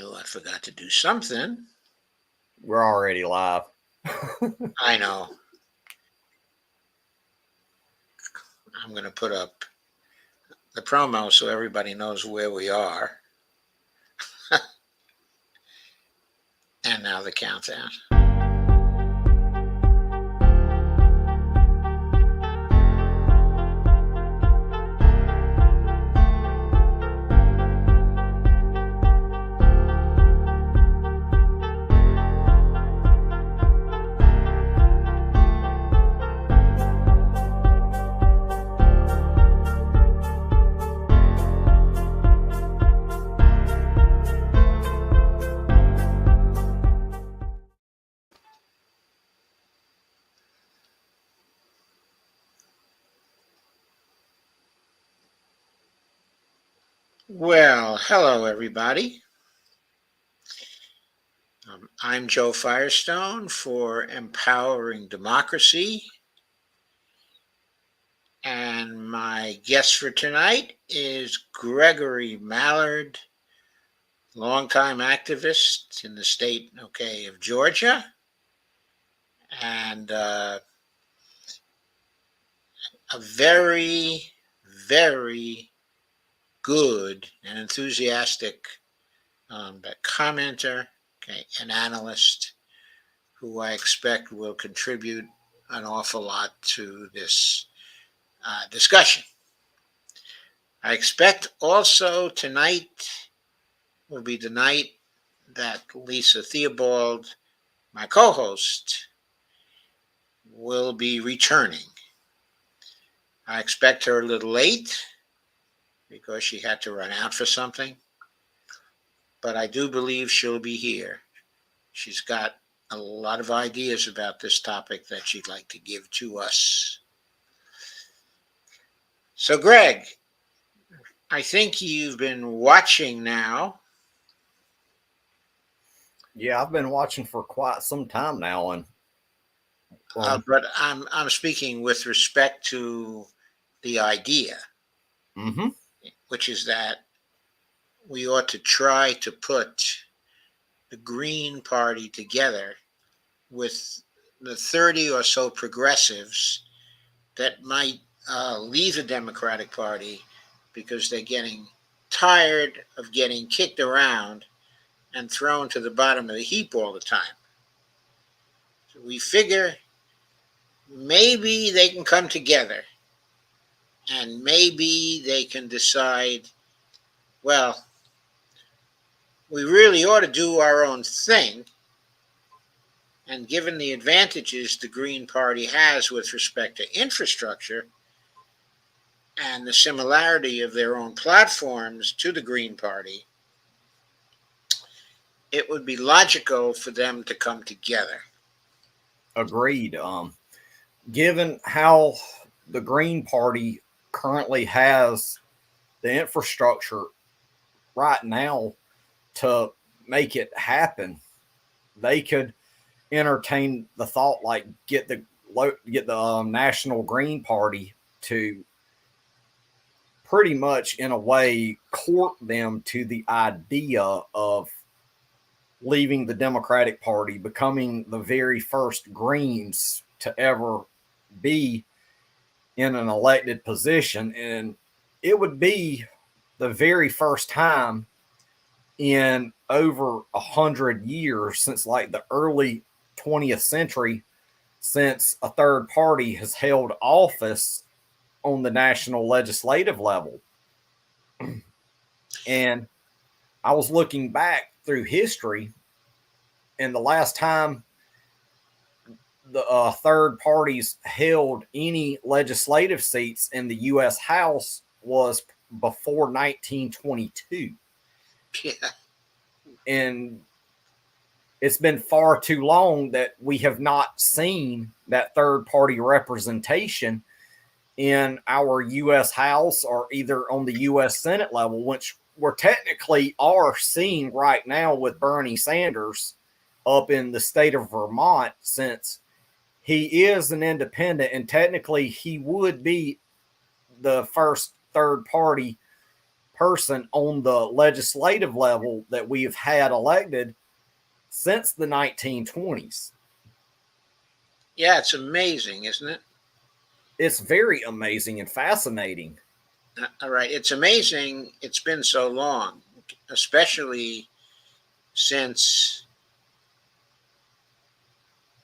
knew I forgot to do something. We're already live. I know. I'm going to put up the promo so everybody knows where we are. And now the countdown. Well, hello, everybody. I'm Joe Firestone for Empowering Democracy. And my guest for tonight is Gregory Mallard, longtime activist in the state, of Georgia. And a very, very good and enthusiastic commenter, an analyst who I expect will contribute an awful lot to this discussion. I expect also tonight will be the night that Lisa Theobald, my co-host, will be returning. I expect her a little late because she had to run out for something, but I do believe she'll be here. She's got a lot of ideas about this topic that she'd like to give to us. So, Greg, I think you've been watching now. Yeah, I've been watching for quite some time now, and but I'm speaking with respect to the idea, which is that we ought to try to put the Green Party together with the 30 or so progressives that might leave the Democratic Party because they're getting tired of getting kicked around and thrown to the bottom of the heap all the time. So we figure maybe they can come together and maybe they can decide, well, we really ought to do our own thing. And given the advantages the Green Party has with respect to infrastructure and the similarity of their own platforms to the Green Party, it would be logical for them to come together. Agreed. Given how the Green Party currently has the infrastructure right now to make it happen, they could entertain the thought, like get the National Green Party to pretty much, in a way, court them to the idea of leaving the Democratic Party, becoming the very first Greens to ever be in an elected position. And it would be the very first time in over 100 years, since like the early 20th century, since a third party has held office on the national legislative level. And I was looking back through history, and the last time the third parties held any legislative seats in the U.S. House was before 1922. Yeah. And it's been far too long that we have not seen that third party representation in our U.S. House or either on the U.S. Senate level, which we're technically are seeing right now with Bernie Sanders up in the state of Vermont, since he is an independent and technically he would be the first third party person on the legislative level that we've had elected since the 1920s. Yeah, it's amazing, isn't it? It's very amazing and fascinating. All right. It's amazing it's been so long, especially since.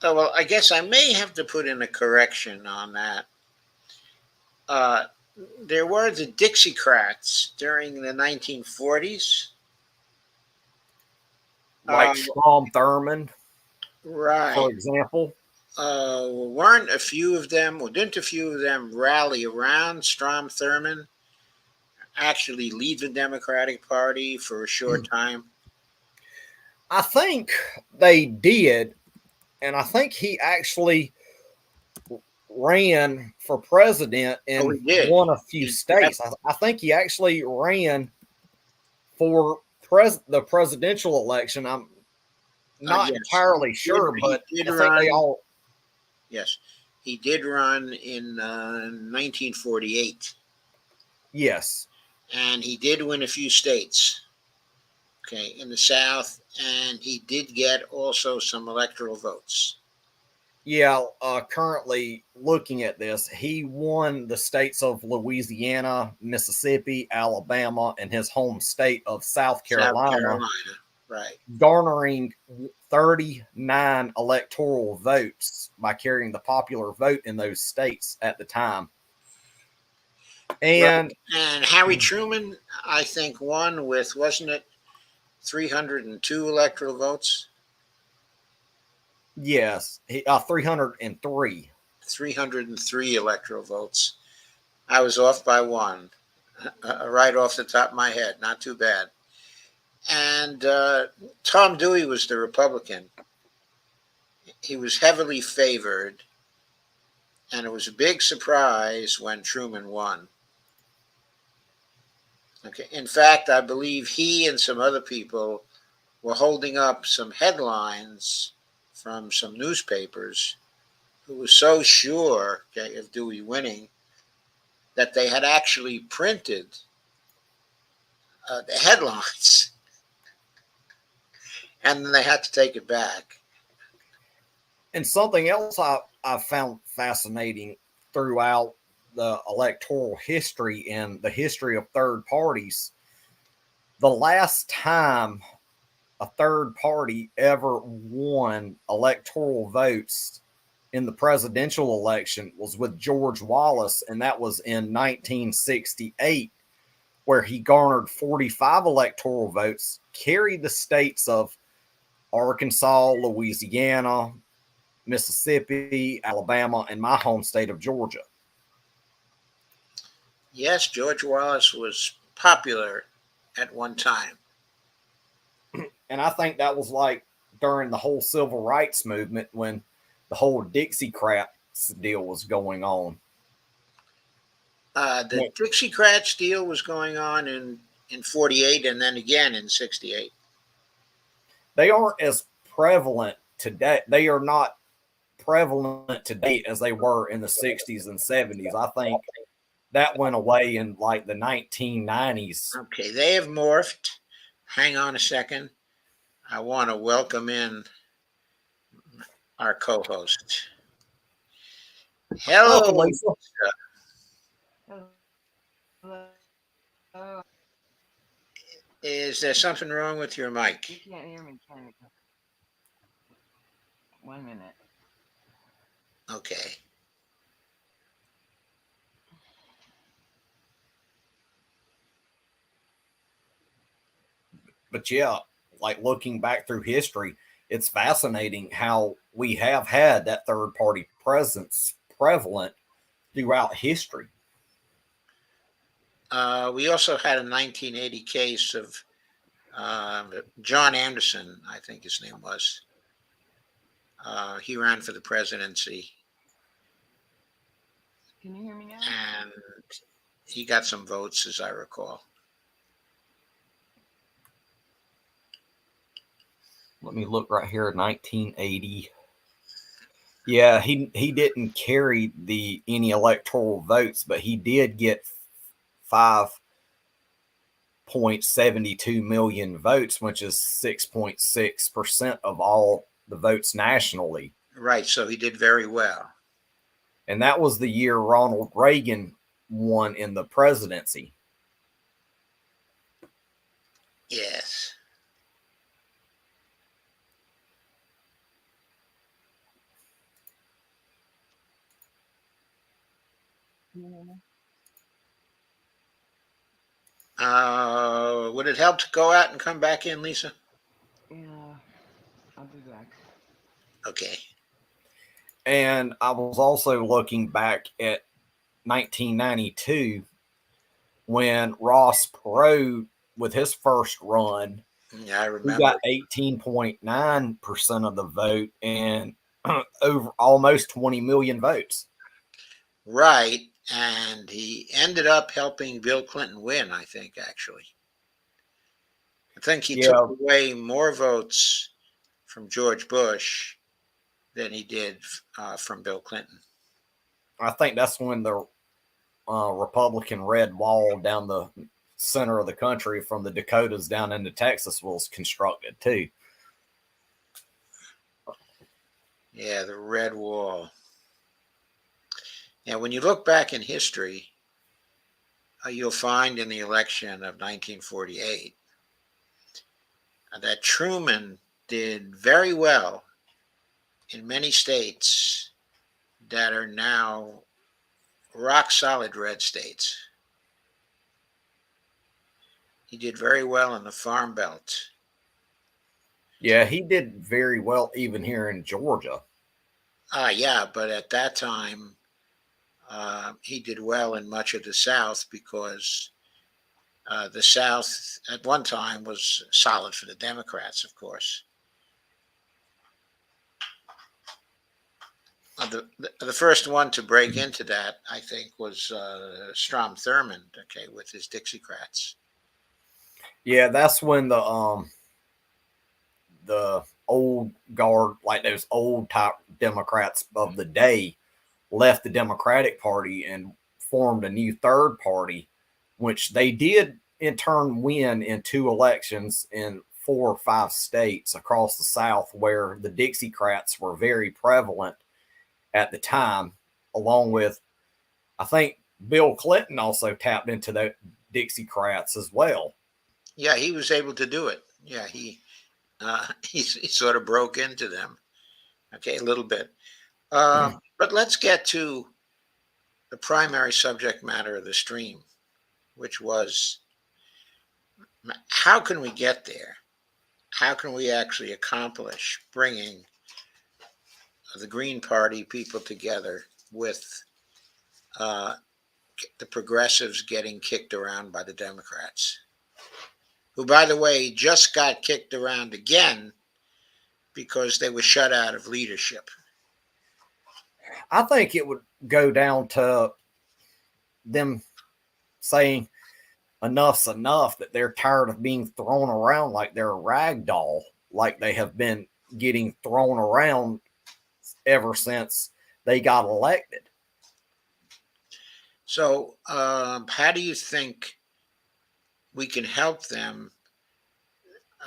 Oh, well, I guess I may have to put in a correction on that. Uh, there were the Dixiecrats during the 1940s. Like Strom Thurmond, Right. for example. Weren't a few of them, or didn't a few of them rally around Strom Thurmond, actually lead the Democratic Party for a short time? I think they did, and I think he actually ran for president and won a few states. I think he actually ran for the presidential election. I'm not entirely sure, but I think they all. Yes, he did run in 1948. Yes. And he did win a few states, okay, in the South, and he did get also some electoral votes. Yeah, currently looking at this, he won the states of Louisiana, Mississippi, Alabama, and his home state of South Carolina. Right. Garnering 39 electoral votes by carrying the popular vote in those states at the time. And Harry Truman, I think, won with, wasn't it 302 electoral votes? Yes, 303. 303 electoral votes. I was off by one, right off the top of my head. Not too bad. And Tom Dewey was the Republican. He was heavily favored, and it was a big surprise when Truman won. Okay. In fact, I believe he and some other people were holding up some headlines from some newspapers who were so sure, okay, of Dewey winning that they had actually printed the headlines, and then they had to take it back. And something else I found fascinating throughout the electoral history and the history of third parties, the last time a third party ever won electoral votes in the presidential election was with George Wallace, and that was in 1968, where he garnered 45 electoral votes, carried the states of Arkansas, Louisiana, Mississippi, Alabama, and my home state of Georgia. Yes, George Wallace was popular at one time. And I think that was like during the whole civil rights movement when the whole Dixiecrats deal was going on. The Dixiecrats deal was going on in 48 and then again in 68. They aren't as prevalent today. They are not prevalent today as they were in the 60s and 70s. I think that went away in like the 1990s. Okay, they have morphed. Hang on a second. I want to welcome in our co-host. Hello, Lisa. Hello. Is there something wrong with your mic? You can't hear me, can you? 1 minute. Okay. But yeah, like looking back through history, it's fascinating how we have had that third party presence prevalent throughout history. We also had a 1980 case of John Anderson, I think his name was. He ran for the presidency. Can you hear me now? And he got some votes, as I recall. Let me look right here, 1980. Yeah, he didn't carry any electoral votes, but he did get 5 8.72 million votes, which is 6.6% of all the votes nationally. Right. So he did very well. And that was the year Ronald Reagan won in the presidency. Yes. Would it help to go out and come back in, Lisa? Yeah, I'll be back. Okay. And I was also looking back at 1992 when Ross Perot, with his first run, Yeah, I he remember. got 18.9% of the vote and over almost 20 million votes. Right. And he ended up helping Bill Clinton win, I think, actually. I think he took away more votes from George Bush than he did from Bill Clinton. I think that's when the Republican red wall down the center of the country from the Dakotas down into Texas was constructed too. Yeah, the red wall. Now, when you look back in history, you'll find in the election of 1948 that Truman did very well in many states that are now rock solid red states. He did very well in the Farm Belt. Yeah, he did very well even here in Georgia. Yeah, but at that time, he did well in much of the South because the South at one time was solid for the Democrats, of course. The first one to break into that, I think, was Strom Thurmond, okay, with his Dixiecrats. Yeah, that's when the old guard, like those old type Democrats of the day, left the Democratic Party and formed a new third party, which they did in turn win in 2 elections in 4 or 5 states across the South where the Dixiecrats were very prevalent at the time, along with, I think Bill Clinton also tapped into the Dixiecrats as well. Yeah, he was able to do it. Yeah, he sort of broke into them, okay, a little bit. But let's get to the primary subject matter of the stream, which was how can we get there? How can we actually accomplish bringing the Green Party people together with the progressives getting kicked around by the Democrats, who, by the way, just got kicked around again because they were shut out of leadership? I think it would go down to them saying enough's enough, that they're tired of being thrown around like they're a rag doll, like they have been getting thrown around ever since they got elected. So how do you think we can help them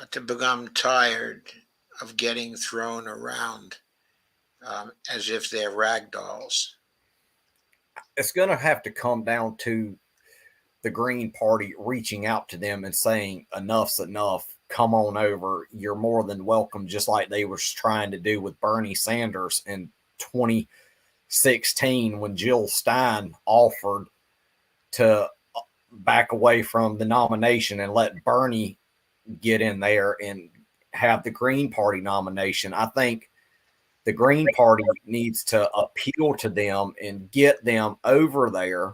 to become tired of getting thrown around as if they're rag dolls? It's going to have to come down to the Green Party reaching out to them and saying enough's enough, come on over, you're more than welcome, just like they was trying to do with Bernie Sanders in 2016 when Jill Stein offered to back away from the nomination and let Bernie get in there and have the Green Party nomination. I think the Green Party needs to appeal to them and get them over there.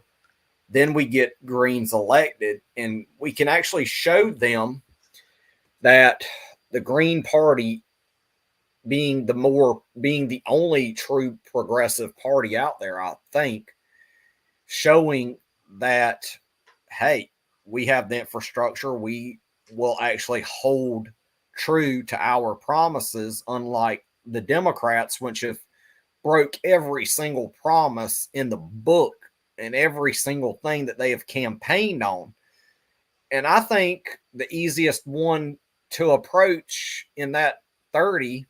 Then we get Greens elected, and we can actually show them that the Green Party being the only true progressive party out there, I think, showing that, hey, we have the infrastructure, we will actually hold true to our promises, unlike the Democrats, which have broke every single promise in the book and every single thing that they have campaigned on. And I think the easiest one to approach in that 30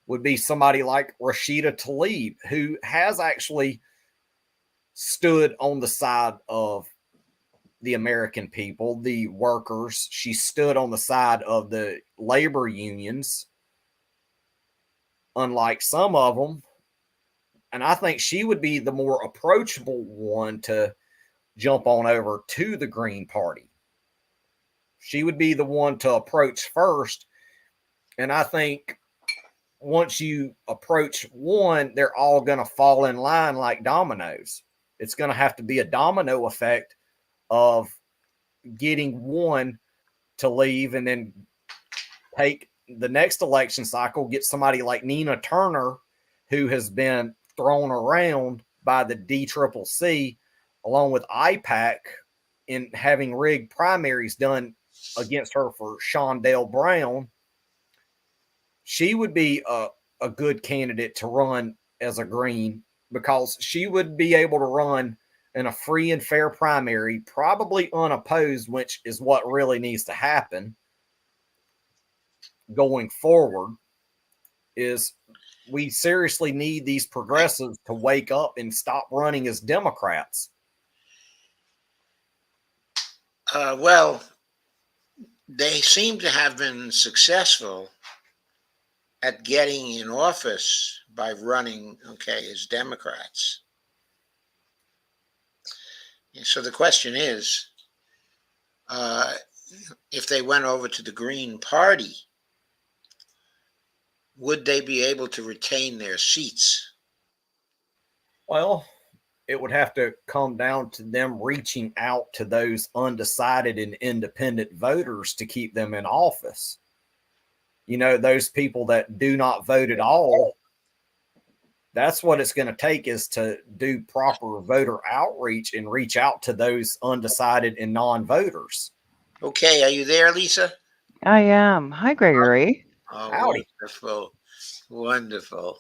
would be somebody like Rashida Tlaib, who has actually stood on the side of the American people, the workers. She stood on the side of the labor unions, unlike some of them. And I think she would be the more approachable one to jump on over to the Green Party. She would be the one to approach first. And I think once you approach one, they're all going to fall in line like dominoes. It's going to have to be a domino effect of getting one to leave and then take the next election cycle, get somebody like Nina Turner, who has been thrown around by the DCCC along with IPAC in having rigged primaries done against her for Shondell Brown. She would be a good candidate to run as a Green because she would be able to run in a free and fair primary, probably unopposed, which is what really needs to happen going forward. Is we seriously need these progressives to wake up and stop running as Democrats. Well, they seem to have been successful at getting in office by running, as Democrats. And so the question is, if they went over to the Green Party, would they be able to retain their seats? Well, it would have to come down to them reaching out to those undecided and independent voters to keep them in office. You know, those people that do not vote at all. That's what it's going to take, is to do proper voter outreach and reach out to those undecided and non-voters. Okay, are you there, Lisa? I am. Hi, Gregory. Oh, howdy. Wonderful.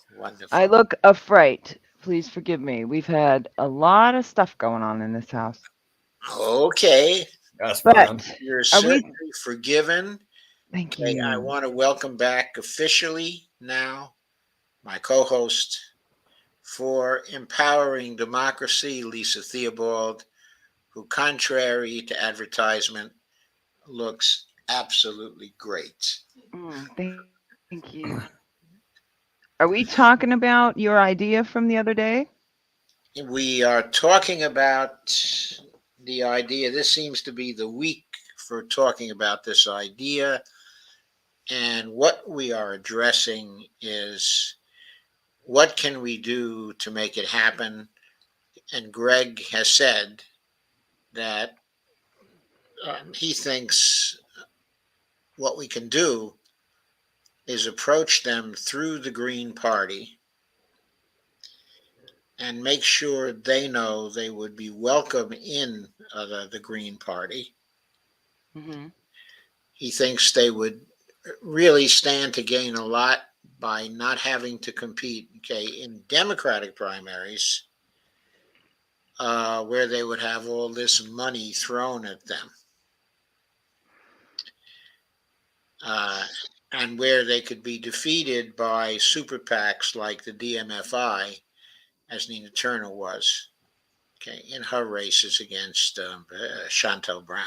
I look afraid. Please forgive me. We've had a lot of stuff going on in this house. Okay. That's fine. You're certainly forgiven. Thank you. I want to welcome back officially now my co-host for Empowering Democracy, Lisa Theobald, who, contrary to advertisement, looks absolutely great. Thank you. Are we talking about your idea from the other day? We are talking about the idea. This seems to be the week for talking about this idea. And what we are addressing is, what can we do to make it happen? And Greg has said that he thinks what we can do is approach them through the Green Party and make sure they know they would be welcome in the Green Party. Mm-hmm. He thinks they would really stand to gain a lot by not having to compete, in Democratic primaries, where they would have all this money thrown at them, and where they could be defeated by super PACs like the DMFI, as Nina Turner was, in her races against Shondell Brown.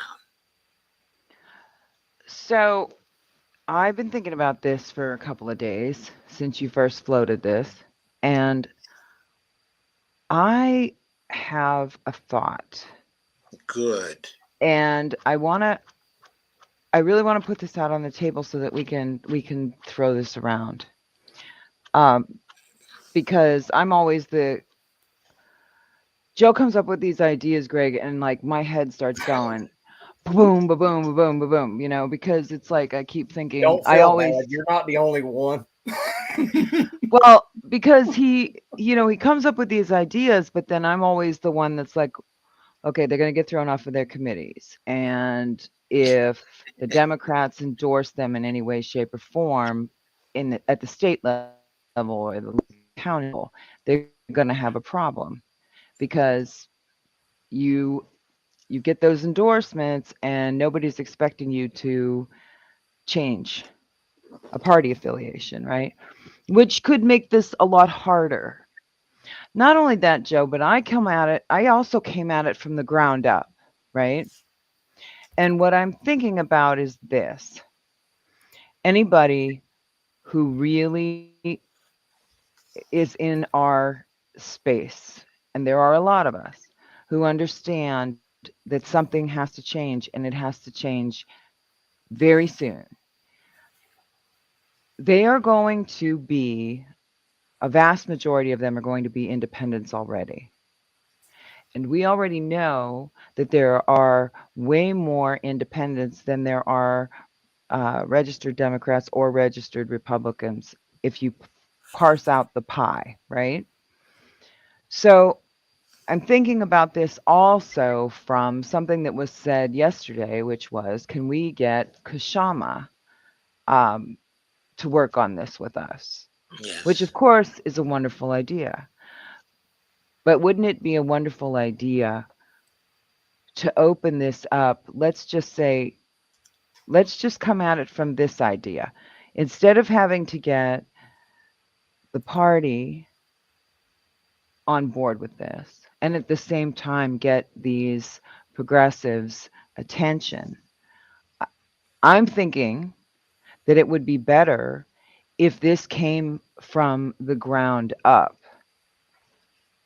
So I've been thinking about this for a couple of days since you first floated this, and I have a thought. Good. And I really want to put this out on the table so that we can throw this around. Because I'm always Joe comes up with these ideas, Greg, and like my head starts going boom, ba boom, ba boom, ba boom, because it's like I keep thinking. Don't feel bad. You're not the only one. Well, because he comes up with these ideas, but then I'm always the one that's like, okay, they're going to get thrown off of their committees. And if the Democrats endorse them in any way, shape, or form at the state level or the county level, they're going to have a problem, because you you get those endorsements and nobody's expecting you to change a party affiliation, right? Which could make this a lot harder. Not only that, Joe, but I also came at it from the ground up, right? And what I'm thinking about is this. Anybody who really is in our space, and there are a lot of us who understand that something has to change and it has to change very soon. They are going to be, a vast majority of them are going to be independents already. And we already know that there are way more independents than there are registered Democrats or registered Republicans if you parse out the pie, right? So I'm thinking about this also from something that was said yesterday, which was, can we get Kashama um, to work on this with us? Which, Yes. of course, is a wonderful idea. But wouldn't it be a wonderful idea to open this up? Let's just say, let's just come at it from this idea. Instead of having to get the party on board with this and at the same time get these progressives attention, I'm thinking that it would be better if this came from the ground up.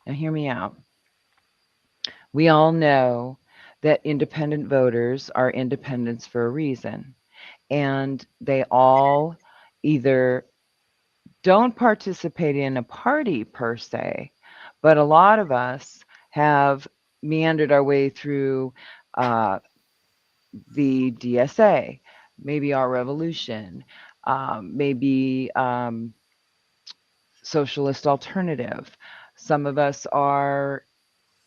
Now, hear me out. We all know that independent voters are independents for a reason, and they all either don't participate in a party per se, but a lot of us have meandered our way through uh, the DSA, maybe our revolution, maybe socialist alternative. Some of us are,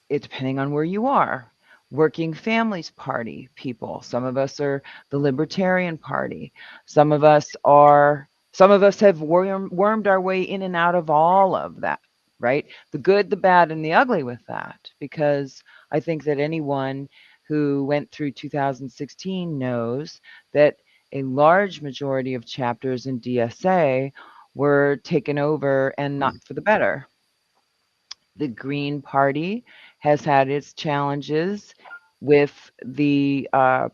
it depending on where you are, working families party people. Some of us are the libertarian party. Some of us have wormed our way in and out of all of that, right? The good, the bad, and the ugly with that, because I think that anyone who went through 2016 knows that a large majority of chapters in DSA were taken over and not for the better. The Green Party has had its challenges with the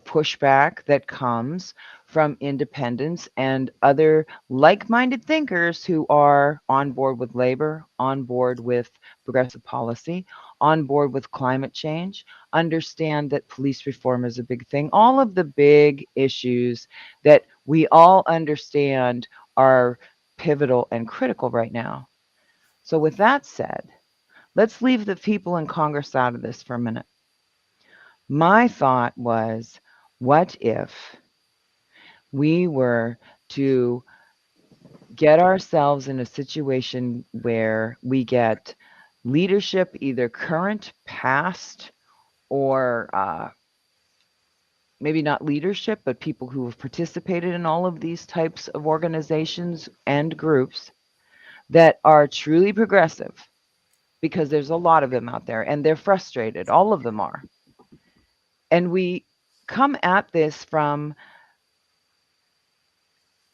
pushback that comes from independents and other like minded thinkers who are on board with labor, on board with progressive policy, on board with climate change, understand that police reform is a big thing. All of the big issues that we all understand are pivotal and critical right now. So, with that said, let's leave the people in Congress out of this for a minute. My thought was, what if we were to get ourselves in a situation where we get leadership, either current, past, or maybe not leadership, but people who have participated in all of these types of organizations and groups that are truly progressive, because there's a lot of them out there and they're frustrated. All of them are. And we come at this from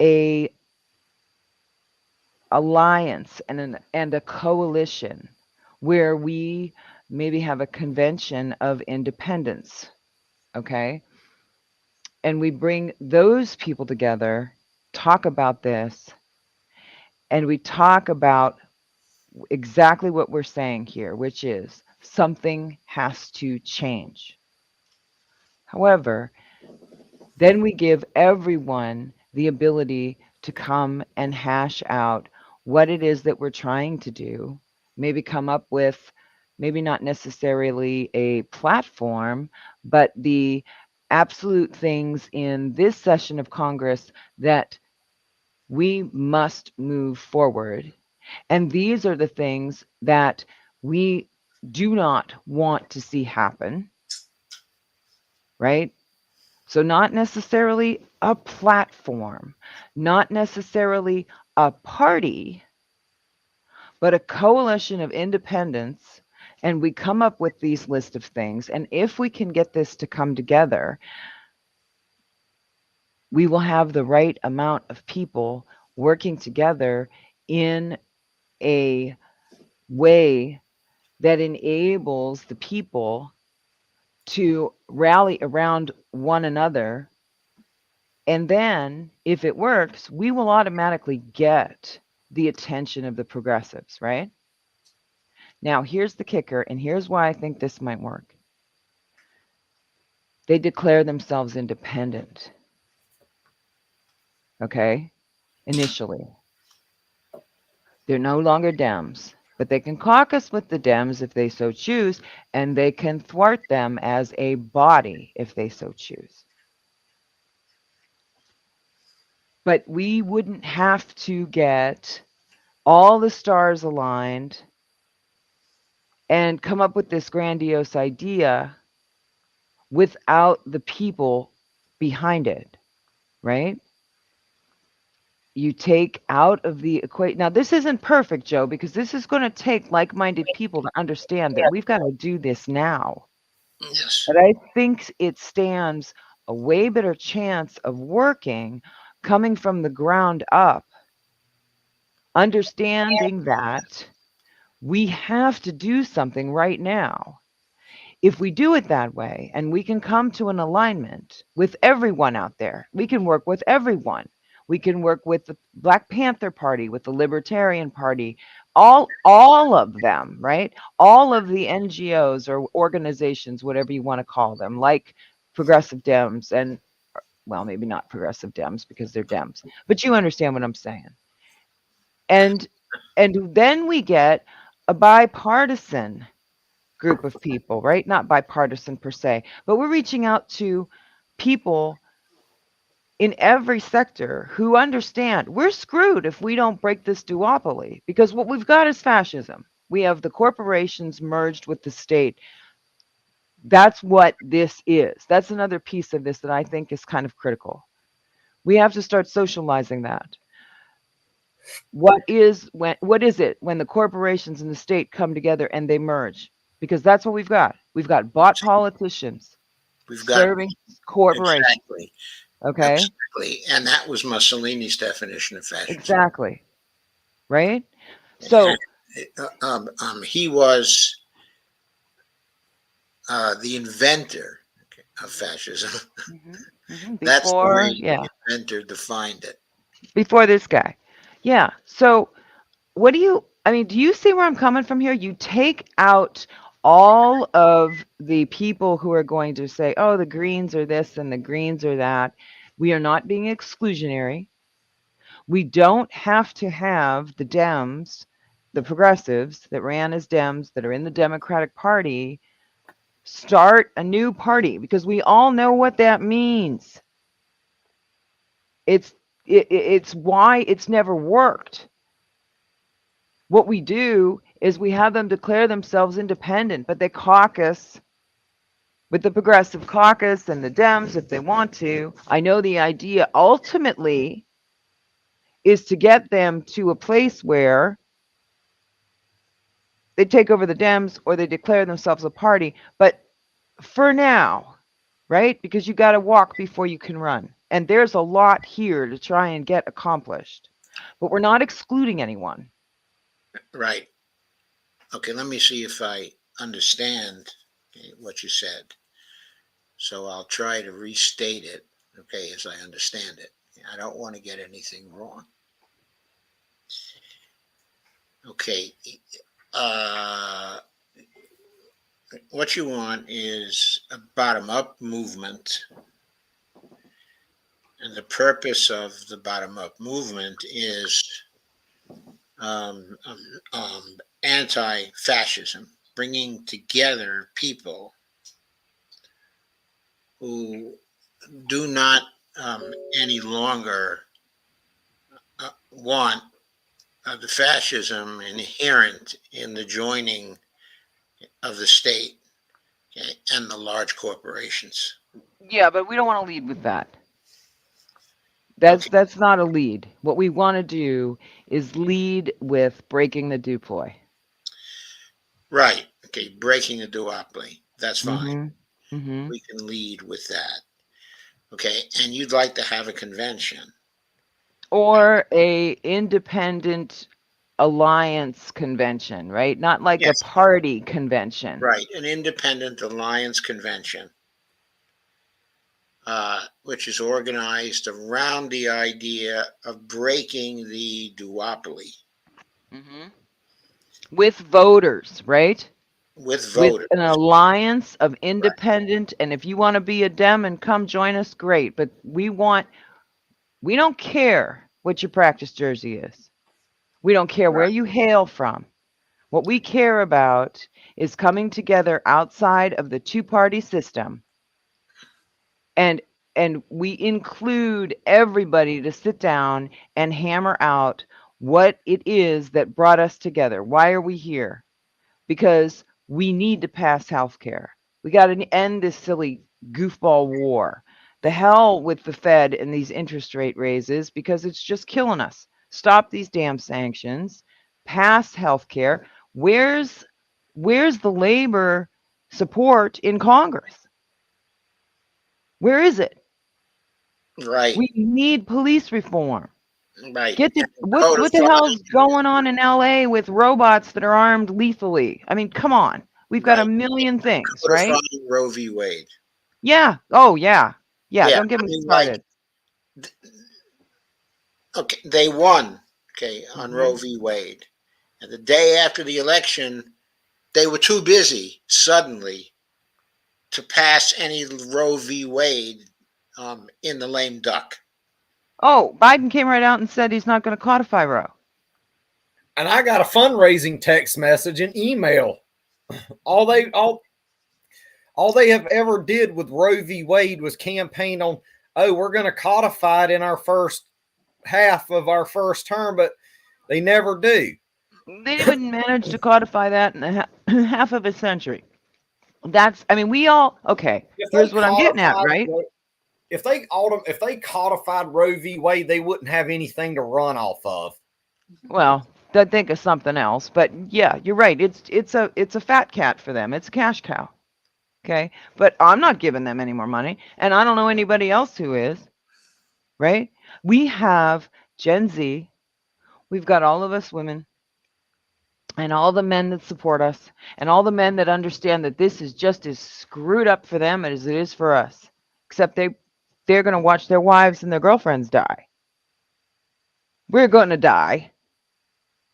a alliance and a coalition where we maybe have a convention of independence, okay? And we bring those people together, talk about this, and we talk about exactly what we're saying here, which is something has to change. However, then we give everyone the ability to come and hash out what it is that we're trying to do, maybe come up with, maybe not necessarily a platform, but the absolute things in this session of Congress that we must move forward. And these are the things that we do not want to see happen, right? So, not necessarily a platform, not necessarily a party, but a coalition of independents And we come up with these list of things. And if we can get this to come together, we will have the right amount of people working together in a way that enables the people to rally around one another. And then, if it works, we will automatically get the attention of the progressives, right? Now, here's the kicker, and here's why I think this might work. They declare themselves independent. Okay? Initially. They're no longer Dems, but they can caucus with the Dems if they so choose, and they can thwart them as a body if they so choose. But we wouldn't have to get all the stars aligned and come up with this grandiose idea without the people behind it, right? You take out of the equation. Now, this isn't perfect, Joe, because this is going to take like-minded people to understand that we've got to do this now. Yes. But I think it stands a way better chance of working coming from the ground up, understanding that we have to do something right now. If we do it that way and we can come to an alignment with everyone out there, we can work with everyone. We can work with the Black Panther Party, with the Libertarian Party, all of them, right? All of the NGOs or organizations, whatever you want to call them, like Progressive Dems and, well, maybe not Progressive Dems because they're Dems, but you understand what I'm saying. And then we get a bipartisan group of people, right? Not bipartisan per se, but we're reaching out to people in every sector who understand we're screwed if we don't break this duopoly, because what we've got is fascism. We have the corporations merged with the state. That's what this is. That's another piece of this that I think is kind of critical. We have to start socializing that. What is it when the corporations and the state come together and they merge? Because that's what we've got. We've got bought politicians serving corporations. Exactly. Okay. Exactly. And that was Mussolini's definition of fascism. Exactly. Right. So he was the inventor of fascism. That's the way the inventor defined it. Before this guy. Yeah. So what do you see where I'm coming from here? You take out all of the people who are going to say, oh, the Greens are this and the Greens are that. We are not being exclusionary. We don't have to have the Dems, the progressives that ran as Dems that are in the Democratic Party, start a new party, because we all know what that means. It's why it's never worked. What we do is we have them declare themselves independent, but they caucus with the Progressive Caucus and the Dems if they want to. I know the idea ultimately is to get them to a place where they take over the Dems or they declare themselves a party. But for now, right? Because you got to walk before you can run. And there's a lot here to try and get accomplished. But we're not excluding anyone. Right. Okay, let me see if I understand what you said. So I'll try to restate it, okay, as I understand it. I don't want to get anything wrong. Okay. What you want is a bottom-up movement. And the purpose of the bottom-up movement is anti-fascism, bringing together people who do not any longer want the fascism inherent in the joining of the state, okay, and the large corporations. Yeah, but we don't want to lead with that. That's not a lead. What we want to do is lead with breaking the duopoly. Right. Okay, breaking the duopoly. That's fine. Mm-hmm. We can lead with that. Okay, and you'd like to have a convention. Or a independent alliance convention, right? Not like Yes. a party convention. Right, an independent alliance convention, which is organized around the idea of breaking the duopoly. Mm-hmm. With voters, right? With With voters. an alliance of independent, and if you want to be a Dem and come join us, great. But we don't care what your practice jersey is. We don't care where you hail from. What we care about is coming together outside of the two-party system, and we include everybody to sit down and hammer out what it is that brought us together. Why are we here? Because we need to pass health care. We got to end this silly goofball war. The hell with the Fed and these interest rate raises, because it's just killing us. Stop these damn sanctions. Pass health care. Where's the labor support in Congress? Where is it? Right. We need police reform. Right. What the hell's going on in LA with robots that are armed lethally? I mean, come on. We've got a million things, right? Roe v. Wade. Yeah. Oh, yeah. Yeah. Don't get me started. Okay, they won. Okay, on Roe v. Wade, and the day after the election, they were too busy suddenly to pass any Roe v. Wade in the lame duck. Oh, Biden came right out and said he's not going to codify Roe. And I got a fundraising text message and email. All they have ever did with Roe v. Wade was campaign on, oh, we're going to codify it in our first half of our first term, but they never do. They didn't manage to codify that in half of a century. We all, okay, here's what I'm getting at, right? If they codified Roe v. Wade, they wouldn't have anything to run off of. Well, they'd think of something else, but yeah, you're right. It's a fat cat for them. It's a cash cow. Okay, but I'm not giving them any more money, and I don't know anybody else who is. Right? We have Gen Z. We've got all of us women, and all the men that support us, and all the men that understand that this is just as screwed up for them as it is for us. Except they're going to watch their wives and their girlfriends die. We're going to die.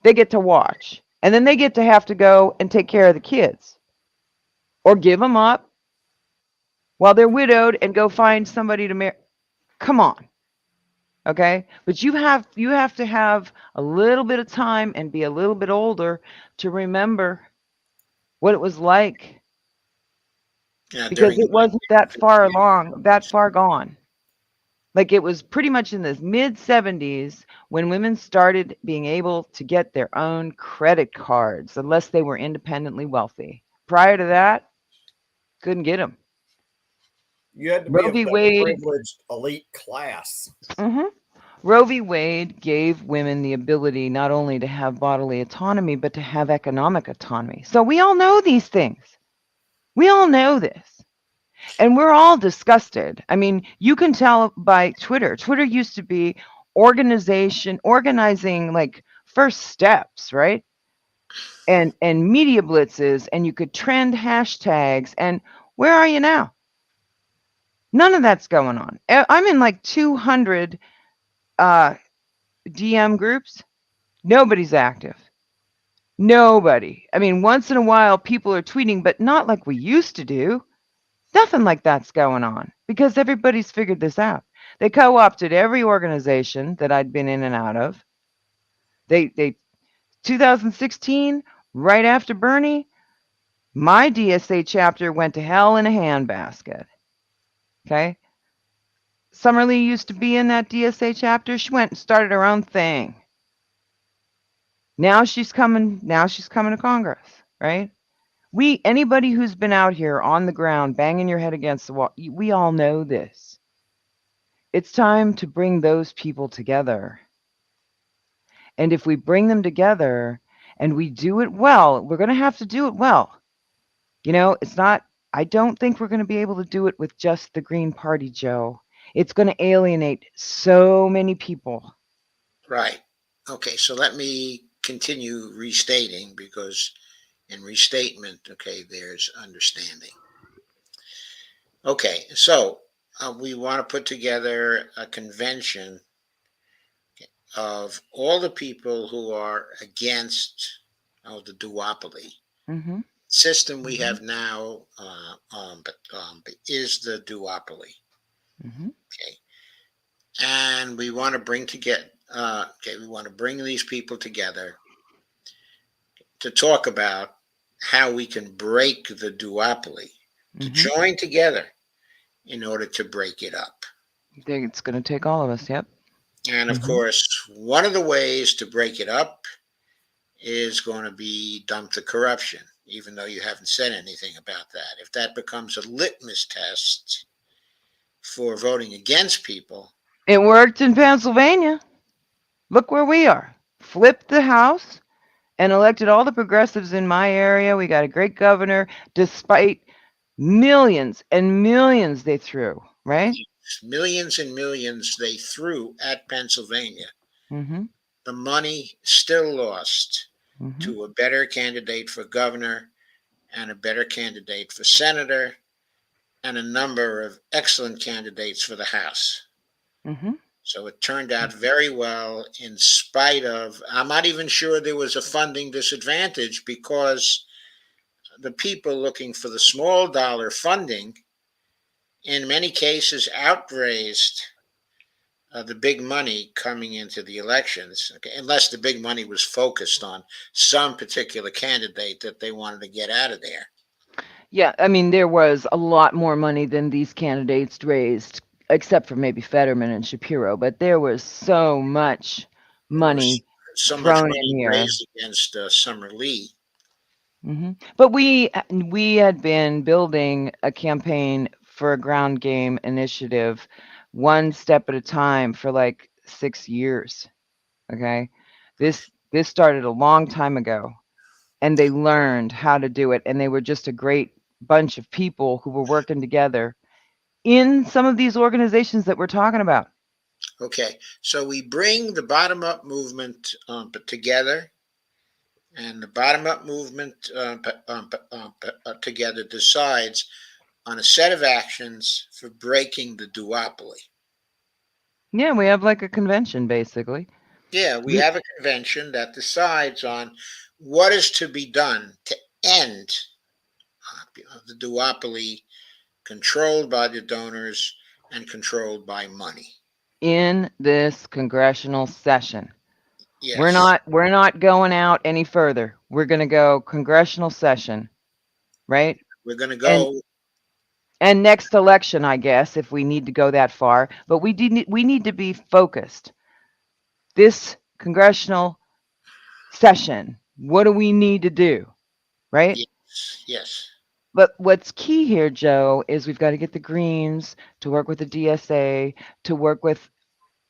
They get to watch. And then they get to have to go and take care of the kids. Or give them up while they're widowed and go find somebody to marry. Come on. Okay? But you have to have a little bit of time and be a little bit older to remember what it was like. Yeah, because it wasn't that far gone. Like, it was pretty much in the mid 70s when women started being able to get their own credit cards, unless they were independently wealthy. Prior to that, couldn't get them. You had to be a privileged elite class. Mm-hmm. Roe v. Wade gave women the ability not only to have bodily autonomy, but to have economic autonomy. So we all know these things. We all know this. And we're all disgusted. I mean, you can tell by Twitter. Twitter used to be organizing like first steps, right? And media blitzes, and you could trend hashtags. And where are you now? None of that's going on. I'm in like 200 DM groups. Nobody's active. Nobody. I mean, once in a while people are tweeting, but not like we used to do. Nothing like that's going on because everybody's figured this out. They co-opted every organization that I'd been in and out of. They 2016, right after Bernie, my DSA chapter went to hell in a handbasket. Okay. Summerlee used to be in that DSA chapter. She went and started her own thing. Now she's coming to Congress, right? Anybody who's been out here on the ground banging your head against the wall, we all know this. It's time to bring those people together. And if we bring them together and we do it well, we're going to have to do it well. It's not, I don't think we're going to be able to do it with just the Green Party, Joe. It's going to alienate so many people. Right. Okay, so let me continue restating, because in restatement, okay, there's understanding. Okay, so we want to put together a convention of all the people who are against the duopoly Mm-hmm. system we Mm-hmm. have now, is the duopoly. Mm-hmm. Okay, and we want to bring together. Okay, we want to bring these people together to talk about how we can break the duopoly, to Mm-hmm. join together in order to break it up. I think it's going to take all of us. Yep. And of Mm-hmm. course, one of the ways to break it up is going to be dump the corruption, even though you haven't said anything about that. If that becomes a litmus test for voting against people, It worked in Pennsylvania. Look where we are. Flipped the House and elected all the progressives in my area. We got a great governor, despite millions and millions they threw, right? millions and millions they threw at Pennsylvania, Mm-hmm. the money still lost Mm-hmm. to a better candidate for governor and a better candidate for senator and a number of excellent candidates for the House. Mm-hmm. So it turned out very well, in spite of, I'm not even sure there was a funding disadvantage, because the people looking for the small dollar funding in many cases outraised the big money coming into the elections, okay, unless the big money was focused on some particular candidate that they wanted to get out of there. Yeah, I mean, there was a lot more money than these candidates raised, except for maybe Fetterman and Shapiro, but there was so much There was money so much thrown money in here. raised against Summer Lee. But we had been building a campaign for a ground game initiative one step at a time for like 6 years. Okay. This started a long time ago, and they learned how to do it, and they were just a great bunch of people who were working together in some of these organizations that we're talking about. Okay, so we bring the bottom up movement together, and the bottom up movement together decides on a set of actions for breaking the duopoly. Yeah, we have like a convention basically. Yeah, we We have a convention that decides on what is to be done to end the duopoly controlled by the donors and controlled by money. in this congressional session. Yes, We're not going out any further. We're going to go congressional session, right? we're going to And go. and next election, I guess, if we need to go that far, but we need to be focused. This congressional session, what do we need to do, right? Yes, yes. But what's key here, Joe, is we've got to get the Greens to work with the DSA, to work with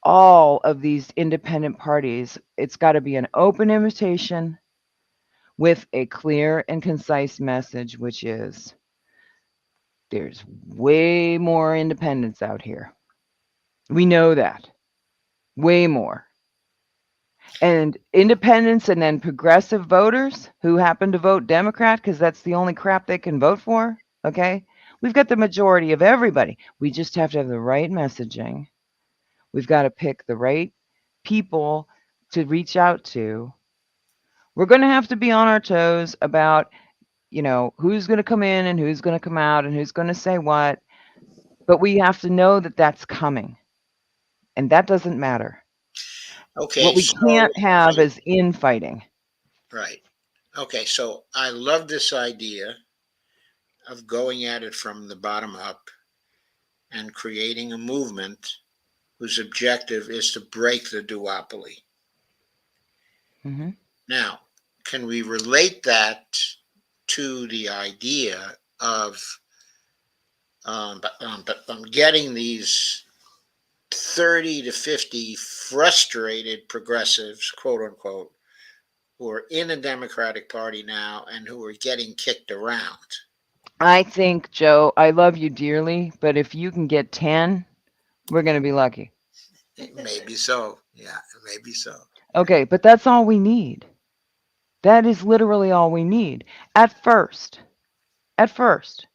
all of these independent parties. It's got to be an open invitation with a clear and concise message, which is there's way more independents out here. We know that. Way more. And independents and then progressive voters who happen to vote Democrat because that's the only crap they can vote for. Okay. We've got the majority of everybody. We just have to have the right messaging. We've got to pick the right people to reach out to. We're going to have to be on our toes about, who's going to come in and who's going to come out and who's going to say what. But we have to know that that's coming. And that doesn't matter. Okay, What we so can't have is infighting. right. Okay, so I love this idea of going at it from the bottom up and creating a movement whose objective is to break the duopoly. Mm-hmm. Now, can we relate that to the idea of getting these 30 to 50 frustrated progressives, quote unquote, who are in the Democratic Party now and who are getting kicked around? I think, Joe, I love you dearly, but if you can get 10, we're going to be lucky. Maybe so. Yeah, maybe so. Okay, but that's all we need. That is literally all we need at first. At first.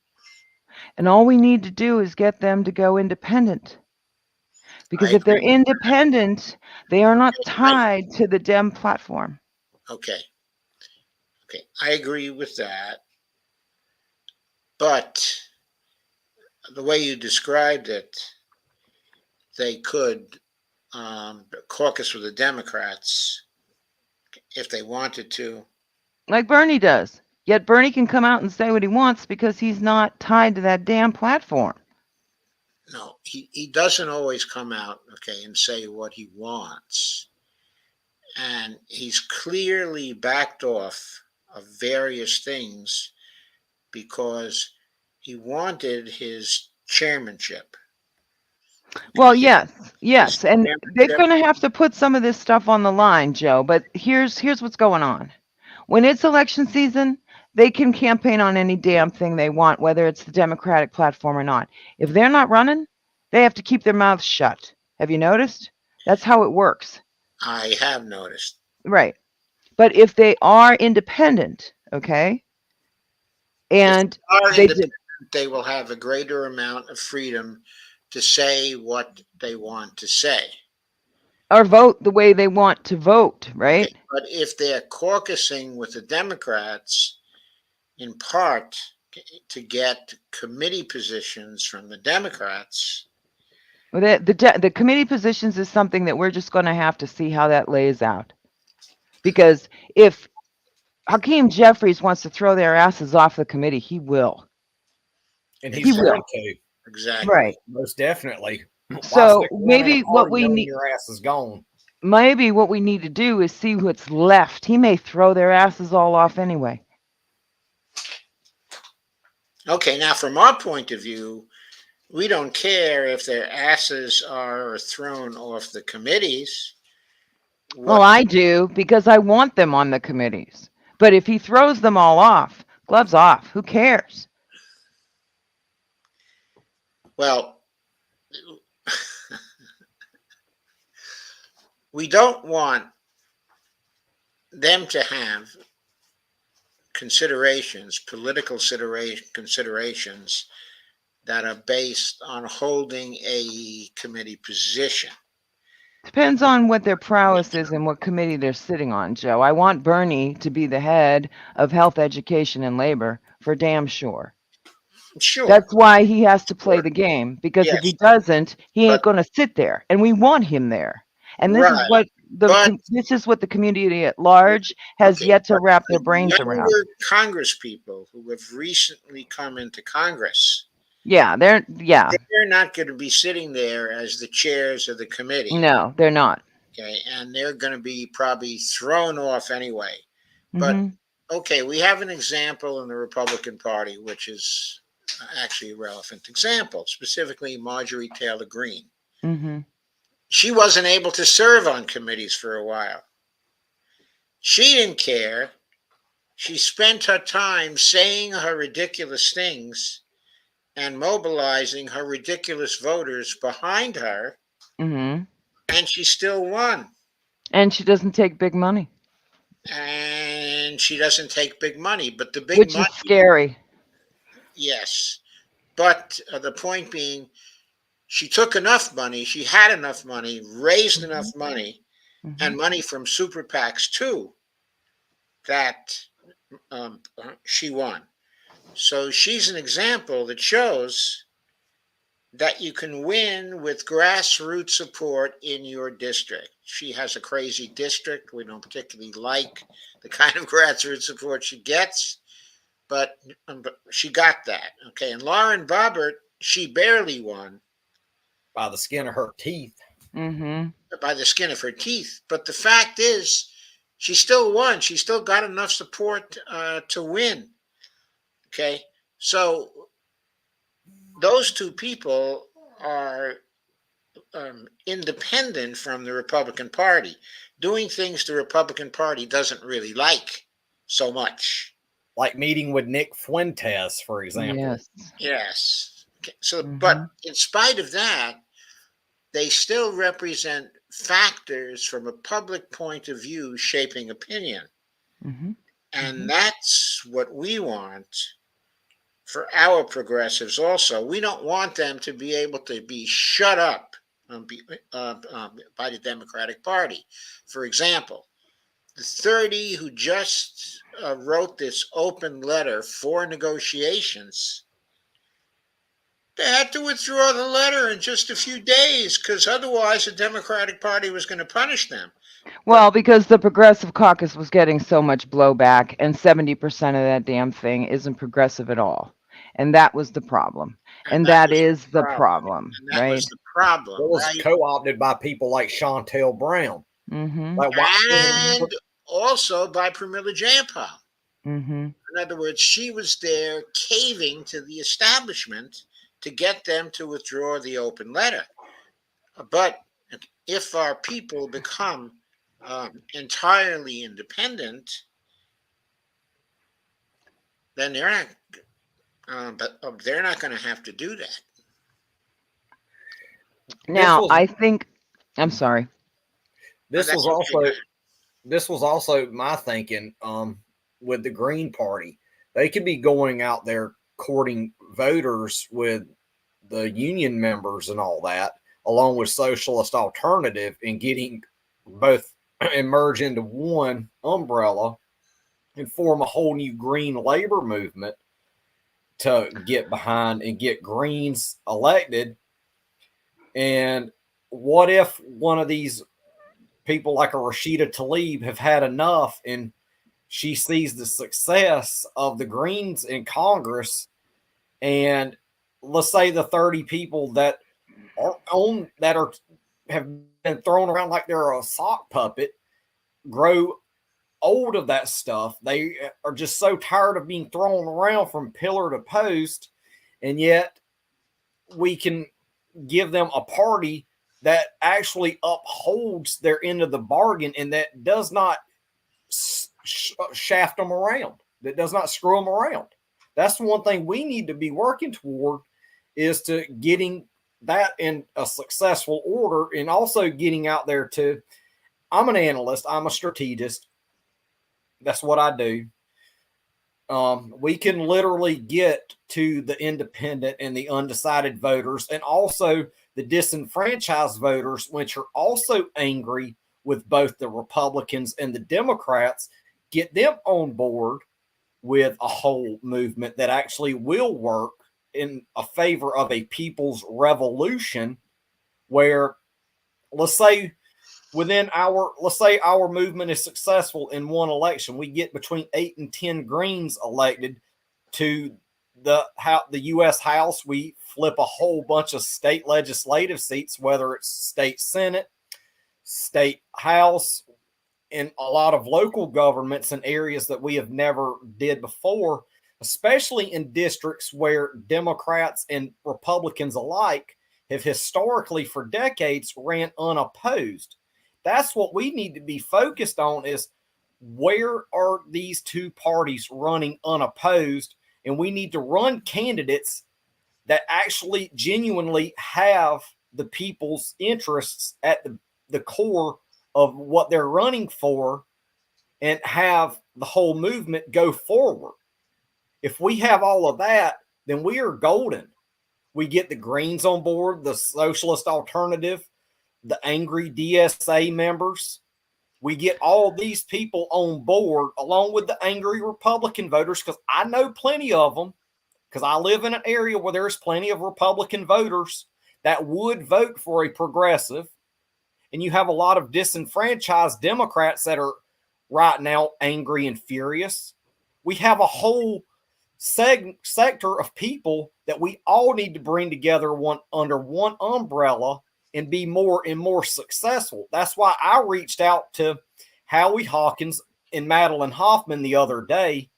And all we need to do is get them to go independent. I Because if they're agree. independent, they are not I, tied to the Dem platform. okay. Okay. I agree with that. But the way you described it, they could caucus with the Democrats if they wanted to. Like Bernie does. Yet Bernie can come out and say what he wants because he's not tied to that damn platform. No, he doesn't always come out, okay, and say what he wants. And he's clearly backed off of various things because he wanted his chairmanship. Well, His, his yes, and they're chairmanship. going to have to put some of this stuff on the line, Joe. But here's what's going on. When it's election season, they can campaign on any damn thing they want, whether it's the Democratic platform or not. If they're not running, they have to keep their mouths shut. Have you noticed? That's how it works. I have noticed. Right. But if they are independent, okay, If and they are they independent, did, they will have a greater amount of freedom to say what they want to say. or vote the way they want to vote, Okay, right? but if they're caucusing with the Democrats, in part to get committee positions from the Democrats. Well, the committee positions is something that we're just going to have to see how that lays out. Because if Hakeem Jeffries wants to throw their asses off the committee, he will. And He he's will. going to. Exactly. Right. Most definitely. Why So stick around in a maybe what party we knowing need, your ass is gone? maybe what we need to do is see what's left. He may throw their asses all off anyway. Okay, now from our point of view, we don't care if their asses are thrown off the committees. Well, What? I do because I want them on the committees. But if he throws them all off, gloves off. Who cares? Well, we don't want them to have considerations, political considerations that are based on holding a committee position. Depends on what their prowess is and what committee they're sitting on, Joe. I want Bernie to be the head of health, education, and labor for damn sure. Sure, That's why he has to play sure. the game, because if he Yes, doesn't, he ain't but going to sit there. And we want him there. And this is right, what but the community at large has okay, yet to but wrap their the brains around. younger Congress people who have recently come into Congress, Yeah, they're not going to be sitting there as the chairs of the committee. no, they're not. Okay, and they're going to be probably thrown off anyway. But Mhm. okay, we have an example in the Republican Party, which is actually a relevant example, specifically Marjorie Taylor Greene. Mhm. She wasn't able to serve on committees for a while. She didn't care. She spent her time saying her ridiculous things and mobilizing her ridiculous voters behind her, Mhm. and she still won. And she doesn't take big money, And she doesn't take big money, but the big which is money, scary. yes. But the point being, she took enough money, she had enough money, raised enough Mhm. money, and Mhm. money from super PACs too, that she won. So she's an example that shows that you can win with grassroots support in your district. She has a crazy district. We don't particularly like the kind of grassroots support she gets, but she got that. Okay. And Lauren Boebert, she barely won By the skin of her teeth. Mhm. by the skin of her teeth. But the fact is, she still won. She still got enough support to win. Okay. So those two people are independent from the Republican Party, doing things the Republican Party doesn't really like so much. like meeting with Nick Fuentes, for example. Yes. Yes. So, Mhm. but in spite of that, they still represent factors from a public point of view shaping opinion. Mhm. And that's what we want for our progressives also. We don't want them to be able to be shut up by the Democratic Party. For example, the 30 who just wrote this open letter for negotiations, they had to withdraw the letter in just a few days because otherwise the Democratic Party was going to punish them. Well, because the Progressive Caucus was getting so much blowback, and 70% of that damn thing isn't progressive at all. And that was the problem. And that that was is the problem. problem, And that right? was the problem, It was right? co-opted by people like Chantel Brown. Mm-hmm. Like, why? And also by Pramila Jayapal. Mm-hmm. In other words, she was there caving to the establishment to get them to withdraw the open letter. But if our people become entirely independent, then they're not going to have to do that. Now, I think, I'm sorry. This was also this was also my thinking with the Green Party. They could be going out there courting voters with the union members and all that, along with Socialist Alternative, and getting both and merge into one umbrella and form a whole new green labor movement to get behind and get Greens elected. And what if one of these people like a Rashida Tlaib have had enough and she sees the success of the Greens in Congress, and let's say the 30 people that have been thrown around like they're a sock puppet grow old of that stuff. They are just so tired of being thrown around from pillar to post, and yet we can give them a party that actually upholds their end of the bargain and that does not shaft them around, that does not screw them around. That's the one thing we need to be working toward, is to getting that in a successful order, and also getting out there to, I'm an analyst, I'm a strategist. That's what I do. We can literally get to the independent and the undecided voters, and also the disenfranchised voters, which are also angry with both the Republicans and the Democrats, get them on board with a whole movement that actually will work in a favor of a people's revolution, where let's say our movement is successful in one election, we get between 8 and 10 Greens elected to the U.S. House. We flip a whole bunch of state legislative seats, whether it's state Senate, state House, and a lot of local governments in areas that we have never did before, especially in districts where Democrats and Republicans alike have historically for decades ran unopposed. That's what we need to be focused on, is where are these two parties running unopposed? And we need to run candidates that actually genuinely have the people's interests at the core of what they're running for, and have the whole movement go forward. If we have all of that, then we are golden. We get the Greens on board, the Socialist Alternative, the angry DSA members. We get all these people on board, along with the angry Republican voters, because I know plenty of them, because I live in an area where there's plenty of Republican voters that would vote for a progressive. And you have a lot of disenfranchised Democrats that are right now angry and furious. We have a whole sector of people that we all need to bring together under one umbrella and be more and more successful. That's why I reached out to Howie Hawkins and Madeline Hoffman the other day,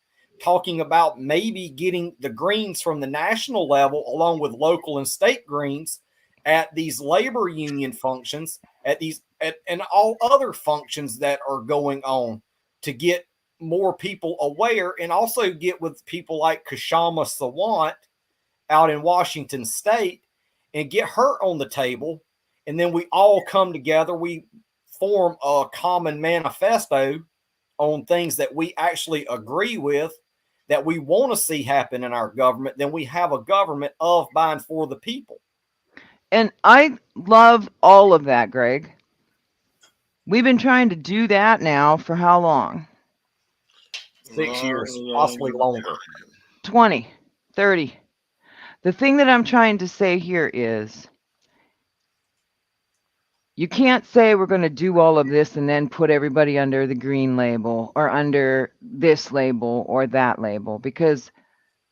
talking about maybe getting the Greens from the national level, along with local and state Greens, at these labor union functions, and all other functions that are going on, to get more people aware, and also get with people like Kashama Sawant out in Washington State and get her on the table. And then we all come together. We form a common manifesto on things that we actually agree with, that we want to see happen in our government. Then we have a government of, by, and for the people. And I love all of that, Greg. We've been trying to do that now for how long? 6 years, possibly longer. 20, 30. The thing that I'm trying to say here is, you can't say we're going to do all of this and then put everybody under the green label or under this label or that label, because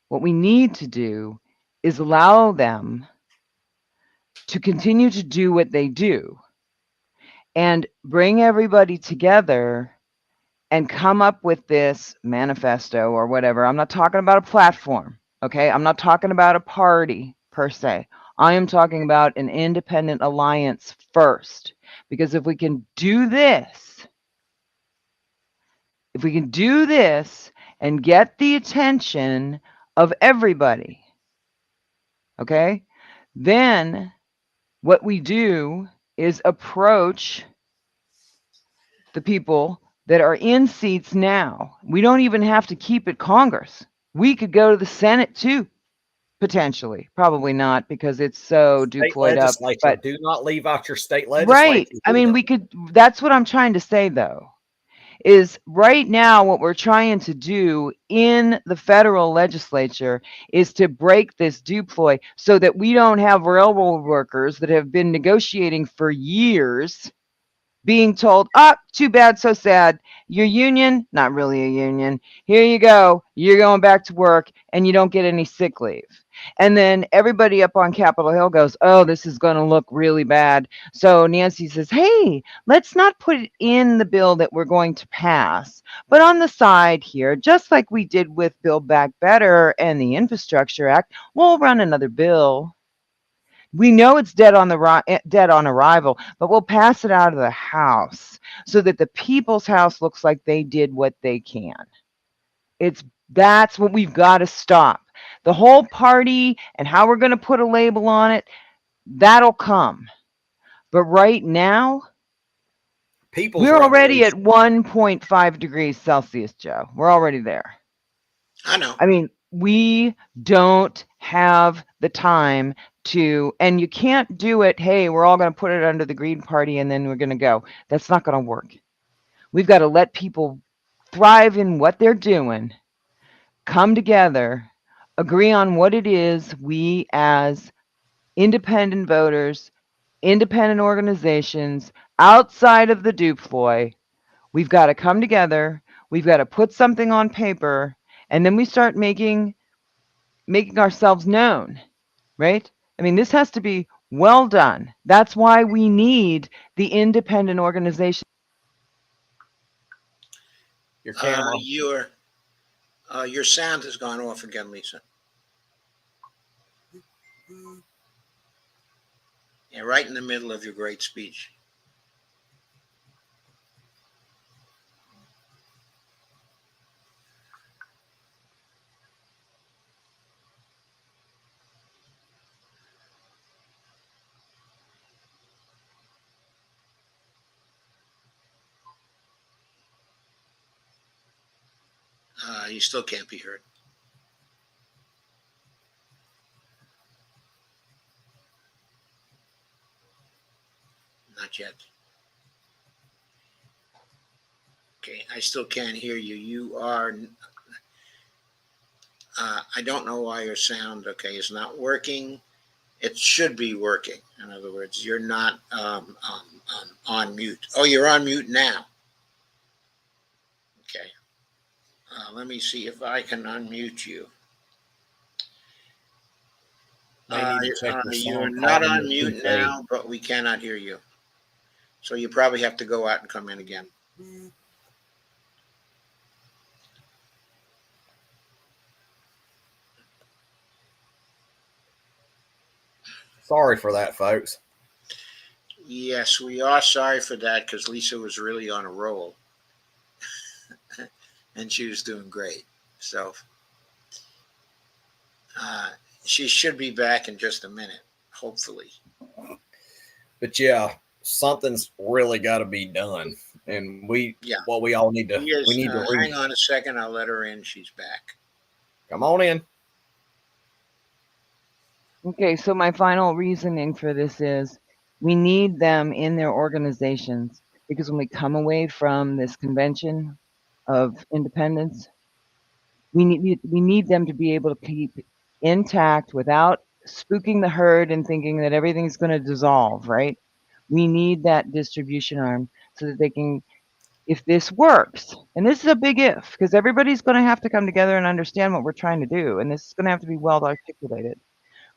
what we need to do is allow them to continue to do what they do and bring everybody together and come up with this manifesto or whatever. I'm not talking about a platform, okay? I'm not talking about a party per se. I am talking about an independent alliance first. Because if we can do this, and get the attention of everybody, okay, then what we do is approach the people that are in seats now. We don't even have to keep it Congress. We could go to the Senate too, potentially. Probably not, because it's so duployed up. But do not leave out your state legislature. Right. I mean, we could. That's what I'm trying to say, though, is right now what we're trying to do in the federal legislature is to break this duploy so that we don't have railroad workers that have been negotiating for years being told, too bad, so sad. Your union, not really a union. Here you go. You're going back to work and you don't get any sick leave. And then everybody up on Capitol Hill goes, oh, this is going to look really bad. So Nancy says, hey, let's not put it in the bill that we're going to pass, but on the side here, just like we did with Build Back Better and the Infrastructure Act, we'll run another bill. We know it's dead on arrival, but we'll pass it out of the House so that the people's House looks like they did what they can. That's what we've got to stop. The whole party and how we're going to put a label on it, that'll come. But right now, we're already at 1.5 degrees Celsius, Joe. We're already there. I know. I mean, we don't have the time to, and you can't do it, hey, we're all going to put it under the Green Party and then we're going to go. That's not going to work. We've got to let people thrive in what they're doing, come together, agree on what it is we as independent voters, independent organizations, outside of the duploy, we've got to come together, we've got to put something on paper, and then we start making ourselves known, right? I mean, this has to be well done. That's why we need the independent organization. Your camera. Your sound has gone off again, Lisa. Yeah, right in the middle of your great speech. You still can't be heard. Not yet. Okay, I still can't hear you. You are. I don't know why your sound, is not working. It should be working. In other words, you're not on mute. Oh, you're on mute now. Okay. Let me see if I can unmute you. You're not on mute now, but we cannot hear you. So you probably have to go out and come in again. Sorry for that, folks. Yes, we are sorry for that because Lisa was really on a roll. and she was doing great. So she should be back in just a minute, hopefully. But yeah, something's really got to be done, and what we all need to we need to hang on a second. I'll let her in. She's back. Come on in. Okay, so my final reasoning for this is we need them in their organizations, because when we come away from this convention of independence, we need them to be able to keep intact without spooking the herd and thinking that everything's going to dissolve, right? We need that distribution arm so that they can, if this works, and this is a big if, because everybody's going to have to come together and understand what we're trying to do, and this is going to have to be well articulated.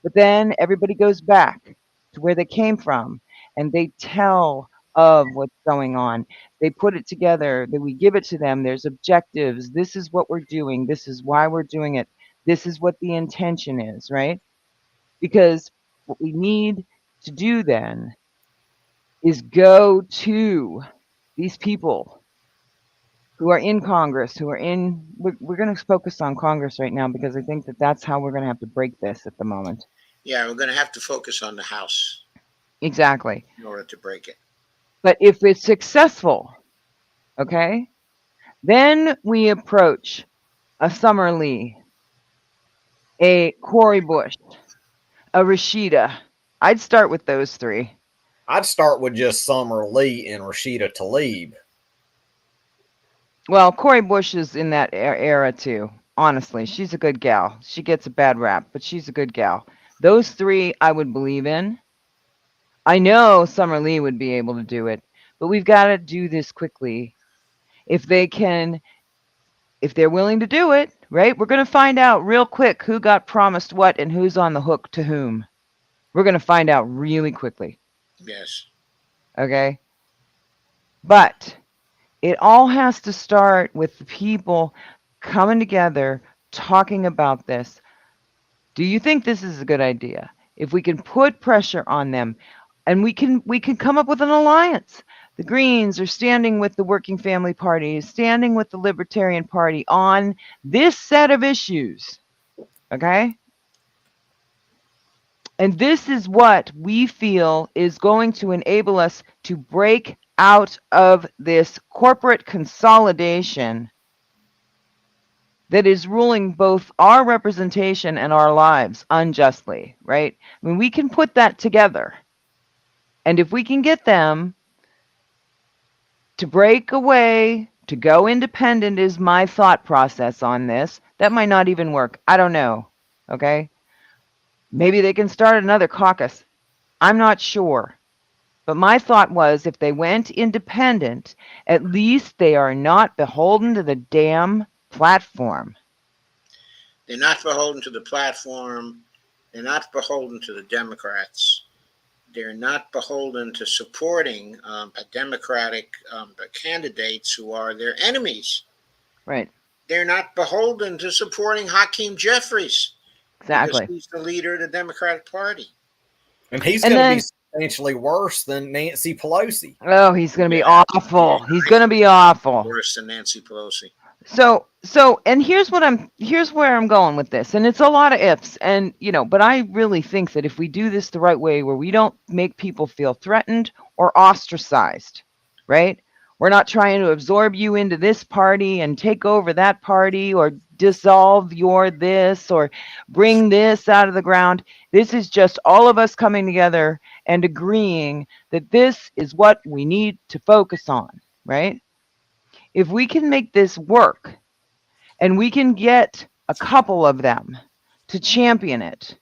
But then everybody goes back to where they came from and they tell of what's going on. They put it together, that we give it to them. There's objectives. This is what we're doing. This is why we're doing it. This is what the intention is, right? Because what we need to do then is go to these people who are in Congress, we're going to focus on Congress right now, because I think that that's how we're going to have to break this at the moment. Yeah, we're going to have to focus on the House. Exactly. In order to break it. But if it's successful, okay, then we approach a Summer Lee, a Cori Bush, a Rashida. I'd start with those three. I'd start with just Summer Lee and Rashida Tlaib. Well, Cori Bush is in that era too. Honestly, she's a good gal. She gets a bad rap, but she's a good gal. Those three I would believe in. I know Summer Lee would be able to do it, but we've got to do this quickly. If they're willing to do it, right? We're going to find out real quick who got promised what and who's on the hook to whom. We're going to find out really quickly. Yes. Okay? But it all has to start with the people coming together, talking about this. Do you think this is a good idea? If we can put pressure on them, and we can come up with an alliance. The Greens are standing with the Working Family Party, standing with the Libertarian Party on this set of issues. Okay? And this is what we feel is going to enable us to break out of this corporate consolidation that is ruling both our representation and our lives unjustly, right? I mean, we can put that together. And if we can get them to break away, to go independent is my thought process on this. That might not even work. I don't know. Okay? Maybe they can start another caucus. I'm not sure. But my thought was, if they went independent, at least they are not beholden to the damn platform. They're not beholden to the platform. They're not beholden to the Democrats. They're not beholden to supporting Democratic candidates who are their enemies. Right. They're not beholden to supporting Hakeem Jeffries. Exactly. Because he's the leader of the Democratic Party. And he's going to be substantially worse than Nancy Pelosi. Oh, he's going to be awful. He's going to be awful. Worse than Nancy Pelosi. So, and here's where I'm going with this, and it's a lot of ifs, and but I really think that if we do this the right way, where we don't make people feel threatened or ostracized, right? We're not trying to absorb you into this party and take over that party, or dissolve your this, or bring this out of the ground. This is just all of us coming together and agreeing that this is what we need to focus on, right? If we can make this work, and we can get a couple of them to champion it,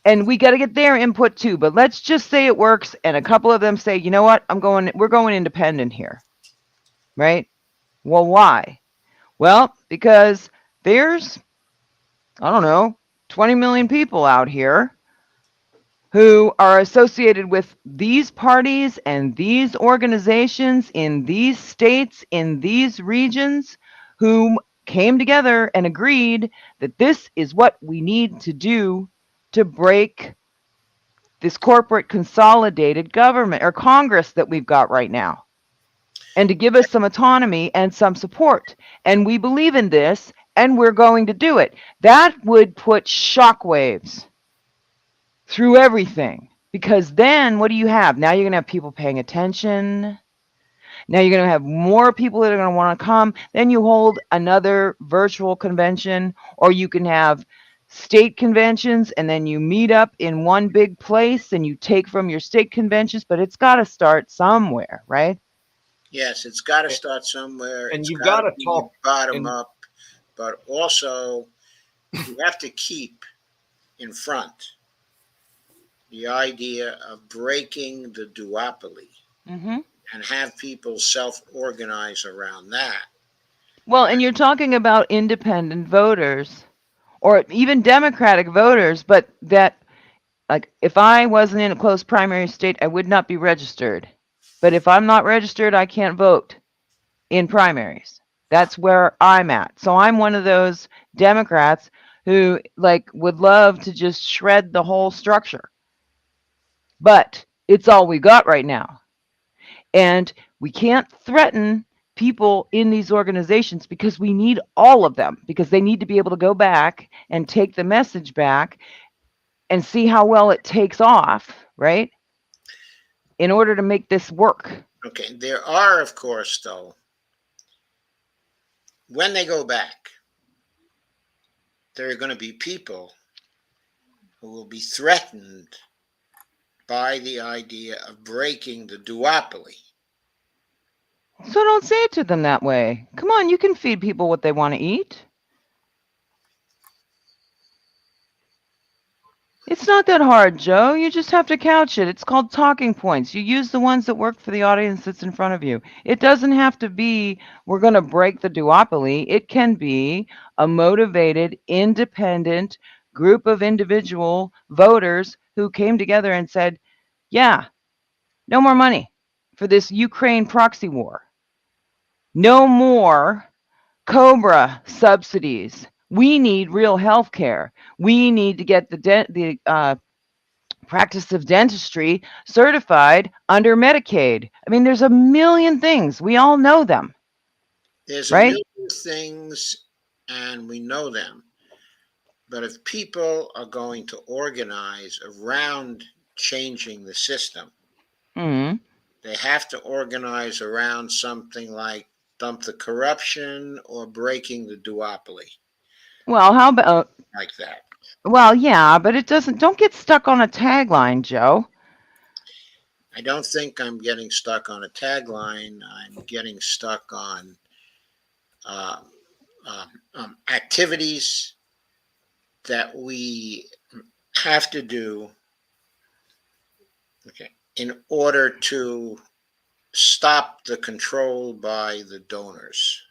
and we got to get their input too, but let's just say it works, and a couple of them say, you know what, we're going independent here, right? Well, why? Well, because there's, I don't know, 20 million people out here who are associated with these parties and these organizations in these states, in these regions, who came together and agreed that this is what we need to do to break this corporate consolidated government or Congress that we've got right now. and to give us some autonomy and some support. And we believe in this, and we're going to do it. That would put shockwaves through everything. Because then what do you have? Now you're going to have people paying attention. Now you're going to have more people that are going to want to come. Then you hold another virtual convention, or you can have state conventions, and then you meet up in one big place and you take from your state conventions, but it's got to start somewhere, right? Yes, it's got to start somewhere. And It's you've got got to to be talk bottom up, but also you have to keep in front the idea of breaking the duopoly and have people self-organize around that. Well, and you're talking about independent voters or even Democratic voters, but that, like, if I wasn't in a close primary state, I would not be registered. But if I'm not registered, I can't vote in primaries. That's where I'm at. So I'm one of those Democrats who, like, would love to just shred the whole structure. But it's all we got right now. And we can't threaten people in these organizations because we need all of them, because they need to be able to go back and take the message back and see how well it takes off, right? In order to make this work. Okay, there are, of course, though, when they go back, there are going to be people who will be threatened by the idea of breaking the duopoly. So don't say it to them that way. Come on, you can feed people what they want to eat. It's not that hard, Joe. You just have to couch it. It's called talking points. You use the ones that work for the audience that's in front of you. It doesn't have to be, we're going to break the duopoly. It can be a motivated, independent group of individual voters who came together and said, yeah, no more money for this Ukraine proxy war. No more Cobra subsidies. We need real health care. We need to get the practice of dentistry certified under Medicaid. I mean, there's a million things. We all know them. There's right? a million things, and we know them. But if people are going to organize around changing the system, they have to organize around something like dump the corruption or breaking the duopoly. Well, how about like that? Well, yeah, but it doesn't. Don't get stuck on a tagline, Joe. I don't think I'm getting stuck on a tagline. I'm getting stuck on activities that we have to do, okay, in order to stop the control by the donors.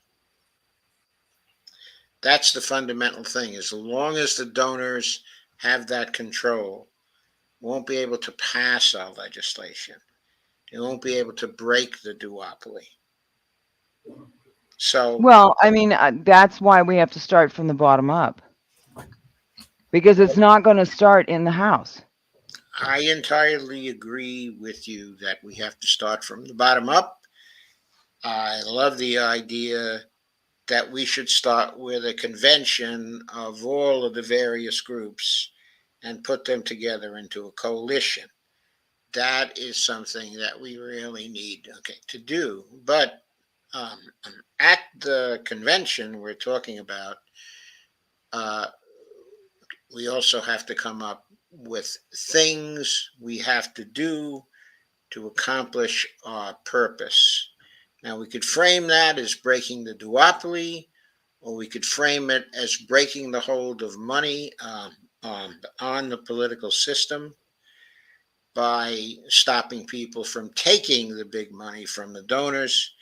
That's the fundamental thing. As long as the donors have that control, won't be able to pass our legislation. They won't be able to break the duopoly. So, well, I mean, that's why we have to start from the bottom up, because it's not going to start in the House. I entirely agree with you that we have to start from the bottom up. I love the idea that we should start with a convention of all of the various groups and put them together into a coalition. That is something that we really need, to do. But at the convention we're talking about, we also have to come up with things we have to do to accomplish our purpose. Now, we could frame that as breaking the duopoly, or we could frame it as breaking the hold of money on the political system by stopping people from taking the big money from the donors.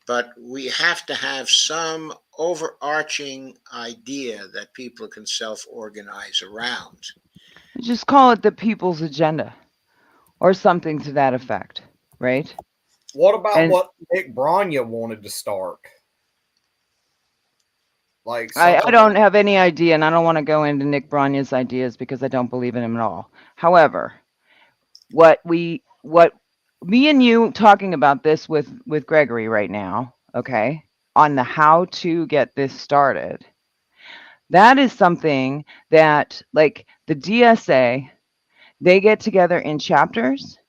But we have to have some overarching idea that people can self-organize around. Just call it the people's agenda or something to that effect, right? What about what Nick Branya wanted to start? Like, I don't have any idea, and I don't want to go into Nick Branya's ideas because I don't believe in him at all. However, what me and you talking about this with Gregory right now, okay, on the how to get this started. That is something that, like, the DSA, they get together in chapters,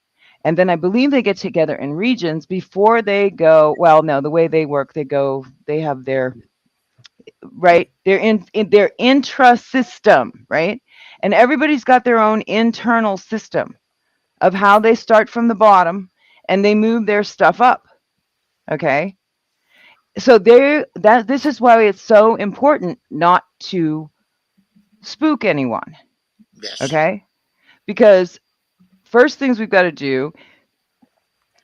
and then I believe they get together in regions before they go. Well, no, the way they work, they have their, right, they're in their intra-system, right, and everybody's got their own internal system of how they start from the bottom and they move their stuff up. Okay. So this is why it's so important not to spook anyone. Yes. Okay. Because first things we've got to do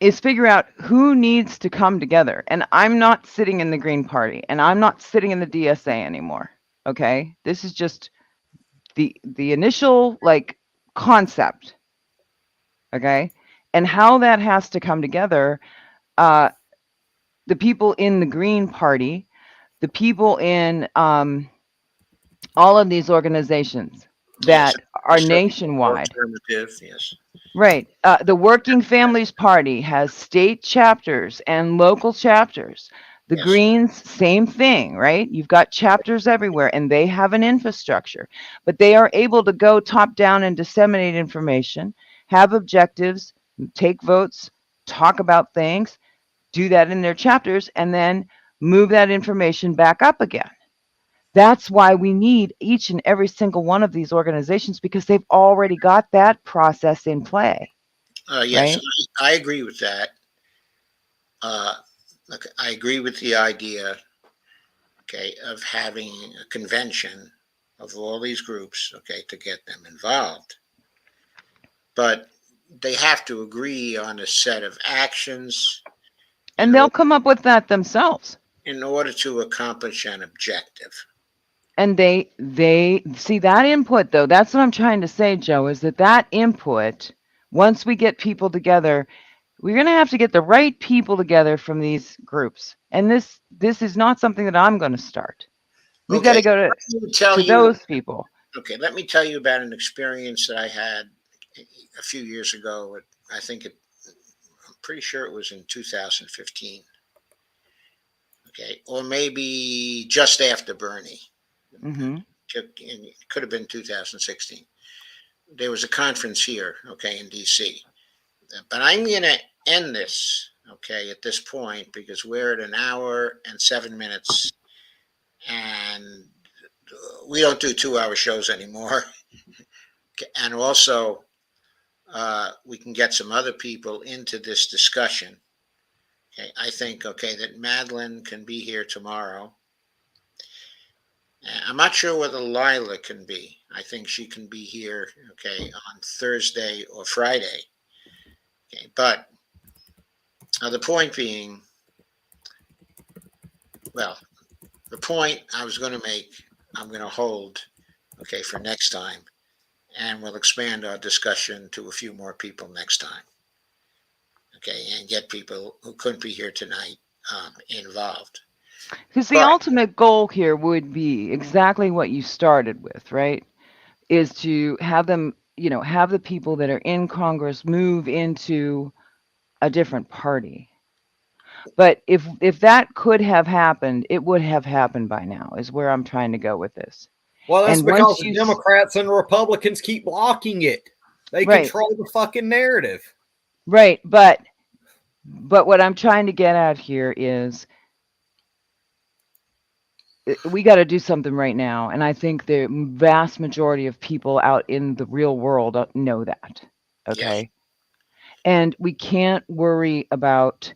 is figure out who needs to come together. And I'm not sitting in the Green Party and I'm not sitting in the DSA anymore. Okay. This is just the initial, like, concept. Okay. And how that has to come together. The people in the Green Party, the people in all of these organizations Yes. that are nationwide. Alternative. Yes. Right. The Working Families Party has state chapters and local chapters. The Yes. Greens, same thing, right? You've got chapters everywhere and they have an infrastructure, but they are able to go top down and disseminate information, have objectives, take votes, talk about things, do that in their chapters, and then move that information back up again. That's why we need each and every single one of these organizations, because they've already got that process in play. Yes, Right? I agree with that. Look, I agree with the idea, okay, of having a convention of all these groups, okay, to get them involved. But they have to agree on a set of actions And they'll come up with that themselves. in order to accomplish an objective. And they see that input, though. That's what I'm trying to say, Joe, is that input, once we get people together, we're going to have to get the right people together from these groups. And this is not something that I'm going to start. We've got to go to those people. Okay, let me tell you about an experience that I had a few years ago. I'm pretty sure it was in 2015. Okay, or maybe just after Bernie. Mm-hmm. It could have been 2016. There was a conference here, okay, in DC. But I'm going to end this, okay, at this point, because we're at an hour and 7 minutes, and we don't do 2-hour shows anymore. And also, we can get some other people into this discussion. Okay, I think, okay, that Madeline can be here tomorrow. I'm not sure whether Lila can be. I think she can be here, okay, on Thursday or Friday. Okay, but the point being, well, the point I was going to make, I'm going to hold, okay, for next time, and we'll expand our discussion to a few more people next time. Okay, and get people who couldn't be here tonight involved. Because the ultimate goal here would be exactly what you started with, right? Is to have them, have the people that are in Congress move into a different party. But if that could have happened, it would have happened by now, is where I'm trying to go with this. Well, that's because the Democrats and Republicans keep blocking it. They control the fucking narrative. Right. But what I'm trying to get at here is we got to do something right now. And I think the vast majority of people out in the real world know that. Okay. Yes. And we can't worry about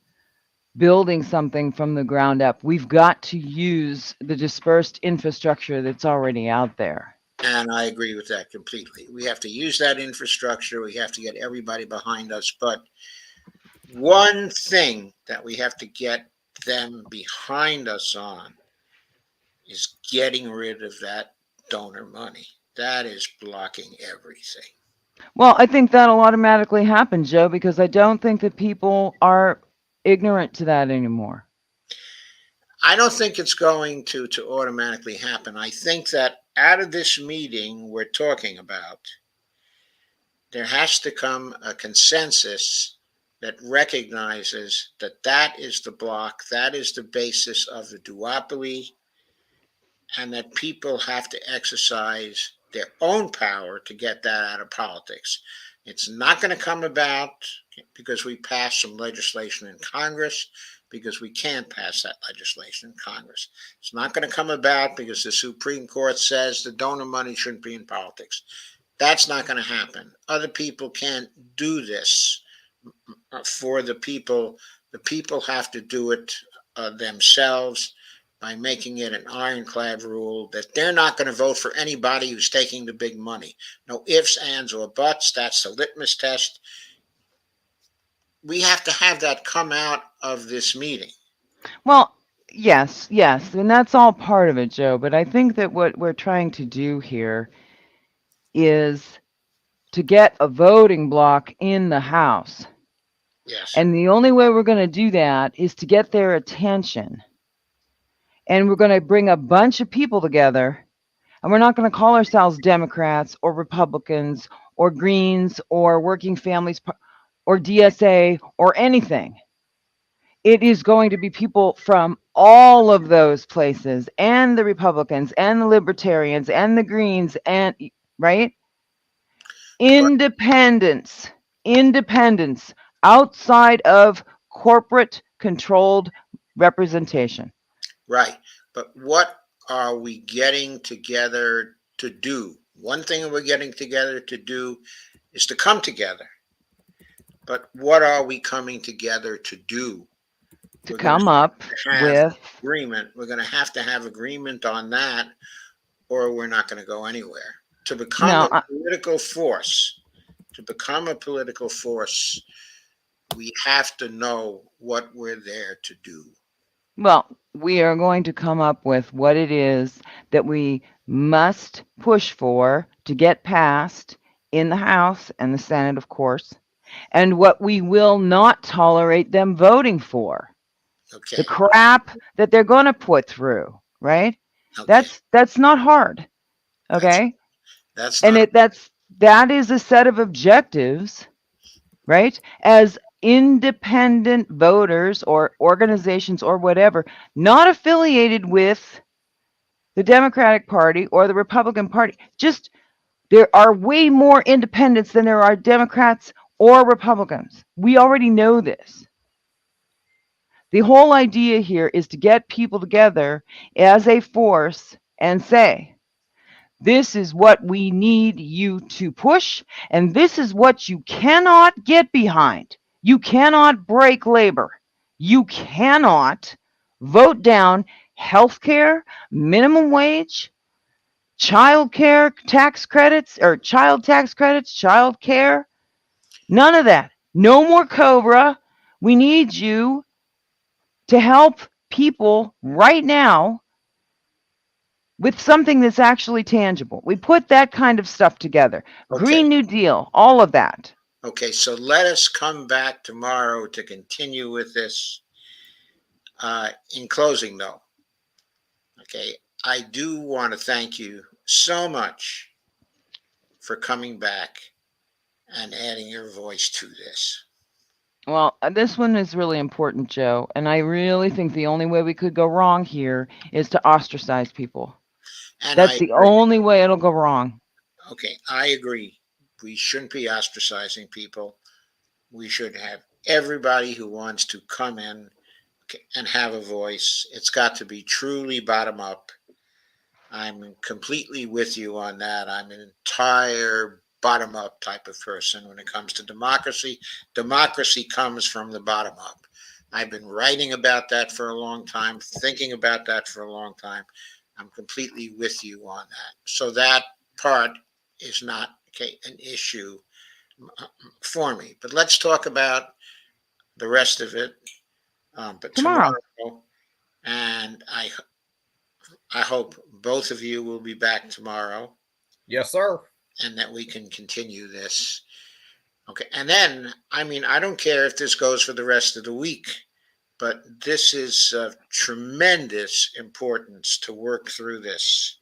building something from the ground up. We've got to use the dispersed infrastructure that's already out there. And I agree with that completely. We have to use that infrastructure. We have to get everybody behind us. But one thing that we have to get them behind us on is getting rid of that donor money. That is blocking everything. Well, I think that'll automatically happen, Joe, because I don't think that people are ignorant to that anymore. I don't think it's going to automatically happen. I think that out of this meeting we're talking about, there has to come a consensus that recognizes that that is the bloc, that is the basis of the duopoly, and that people have to exercise their own power to get that out of politics. It's not going to come about because we pass some legislation in Congress, because we can't pass that legislation in Congress. It's not going to come about because the Supreme Court says the donor money shouldn't be in politics. That's not going to happen. Other people can't do this for the people. The people have to do it themselves by making it an ironclad rule that they're not going to vote for anybody who's taking the big money. No ifs, ands, or buts. That's the litmus test. We have to have that come out of this meeting. Well, yes, and that's all part of it, Joe. But I think that what we're trying to do here is to get a voting bloc in the House. Yes. And the only way we're going to do that is to get their attention. And we're going to bring a bunch of people together. And we're not going to call ourselves Democrats or Republicans or Greens or Working Families or DSA or anything. It is going to be people from all of those places, and the Republicans and the Libertarians and the Greens, and right? Independence outside of corporate controlled representation. Right. But what are we getting together to do? One thing we're getting together to do is to come together. But what are we coming together to do? To come up with agreement. We're going to have agreement on that, or we're not going to go anywhere. To become a political force, we have to know what we're there to do. Well, we are going to come up with what it is that we must push for to get passed in the House and the Senate, of course, and what we will not tolerate them voting for. Okay. The crap that they're going to put through, right? Okay. That's not hard. Okay? That is a set of objectives, right? As independent voters or organizations or whatever, not affiliated with the Democratic Party or the Republican Party. Just there are way more independents than there are Democrats or Republicans. We already know this. The whole idea here is to get people together as a force and say, this is what we need you to push, and this is what you cannot get behind. You cannot break labor. You cannot vote down health care, minimum wage, child care tax credits, or child tax credits, child care. None of that. No more COBRA. We need you to help people right now with something that's actually tangible. We put that kind of stuff together. Okay. Green New Deal, all of that. Okay, so let us come back tomorrow to continue with this. In closing, though, okay, I do want to thank you so much for coming back and adding your voice to this. Well, this one is really important, Joe, and I really think the only way we could go wrong here is to ostracize people. And that's the only way it'll go wrong. Okay, I agree. We shouldn't be ostracizing people. We should have everybody who wants to come in and have a voice. It's got to be truly bottom up. I'm completely with you on that. I'm an entire bottom up type of person when it comes to democracy. Democracy comes from the bottom up. I've been writing about that for a long time, thinking about that for a long time. I'm completely with you on that. So that part is not an issue for me. But let's talk about the rest of it. But tomorrow, and I hope both of you will be back tomorrow. Yes, sir. And that we can continue this. Okay. And then, I mean, I don't care if this goes for the rest of the week, but this is of tremendous importance to work through this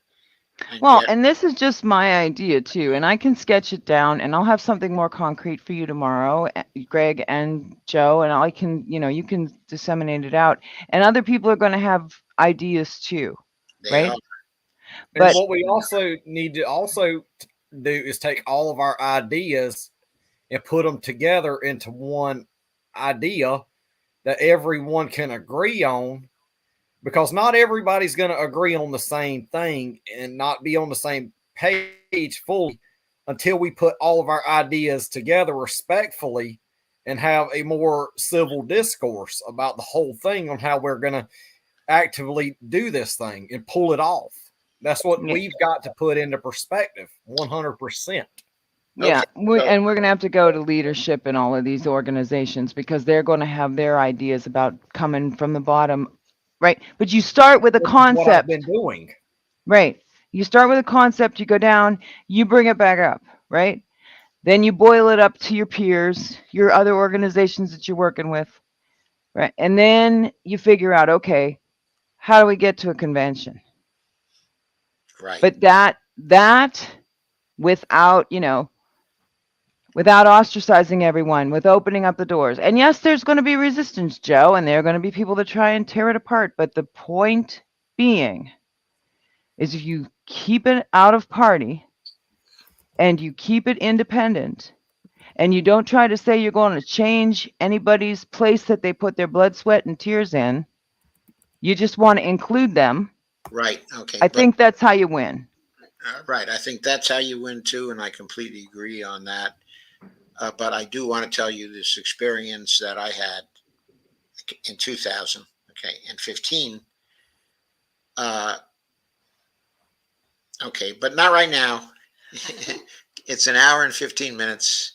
Well, and this is just my idea too, and I can sketch it down, and I'll have something more concrete for you tomorrow, Greg and Joe, and I can, you can disseminate it out, and other people are going to have ideas too, right? And what we also need to also do is take all of our ideas and put them together into one idea that everyone can agree on, because not everybody's going to agree on the same thing and not be on the same page fully until we put all of our ideas together respectfully and have a more civil discourse about the whole thing on how we're going to actively do this thing and pull it off. That's what we've got to put into perspective 100%. Yeah, and we're going to have to go to leadership in all of these organizations because they're going to have their ideas about coming from the bottom, right? But you start with a concept. What I've been doing. Right. You start with a concept, you go down, you bring it back up, right? Then you boil it up to your peers, your other organizations that you're working with, right? And then you figure out, okay, how do we get to a convention? Right. But that without, without ostracizing everyone, with opening up the doors. And yes, there's going to be resistance, Joe, and there are going to be people that try and tear it apart. But the point being is if you keep it out of party and you keep it independent and you don't try to say you're going to change anybody's place that they put their blood, sweat, and tears in, you just want to include them. Right. Okay. I think that's how you win. Right. I think that's how you win too, and I completely agree on that. But I do want to tell you this experience that I had in 2000, okay, and 15. Okay, but not right now. It's an hour and 15 minutes.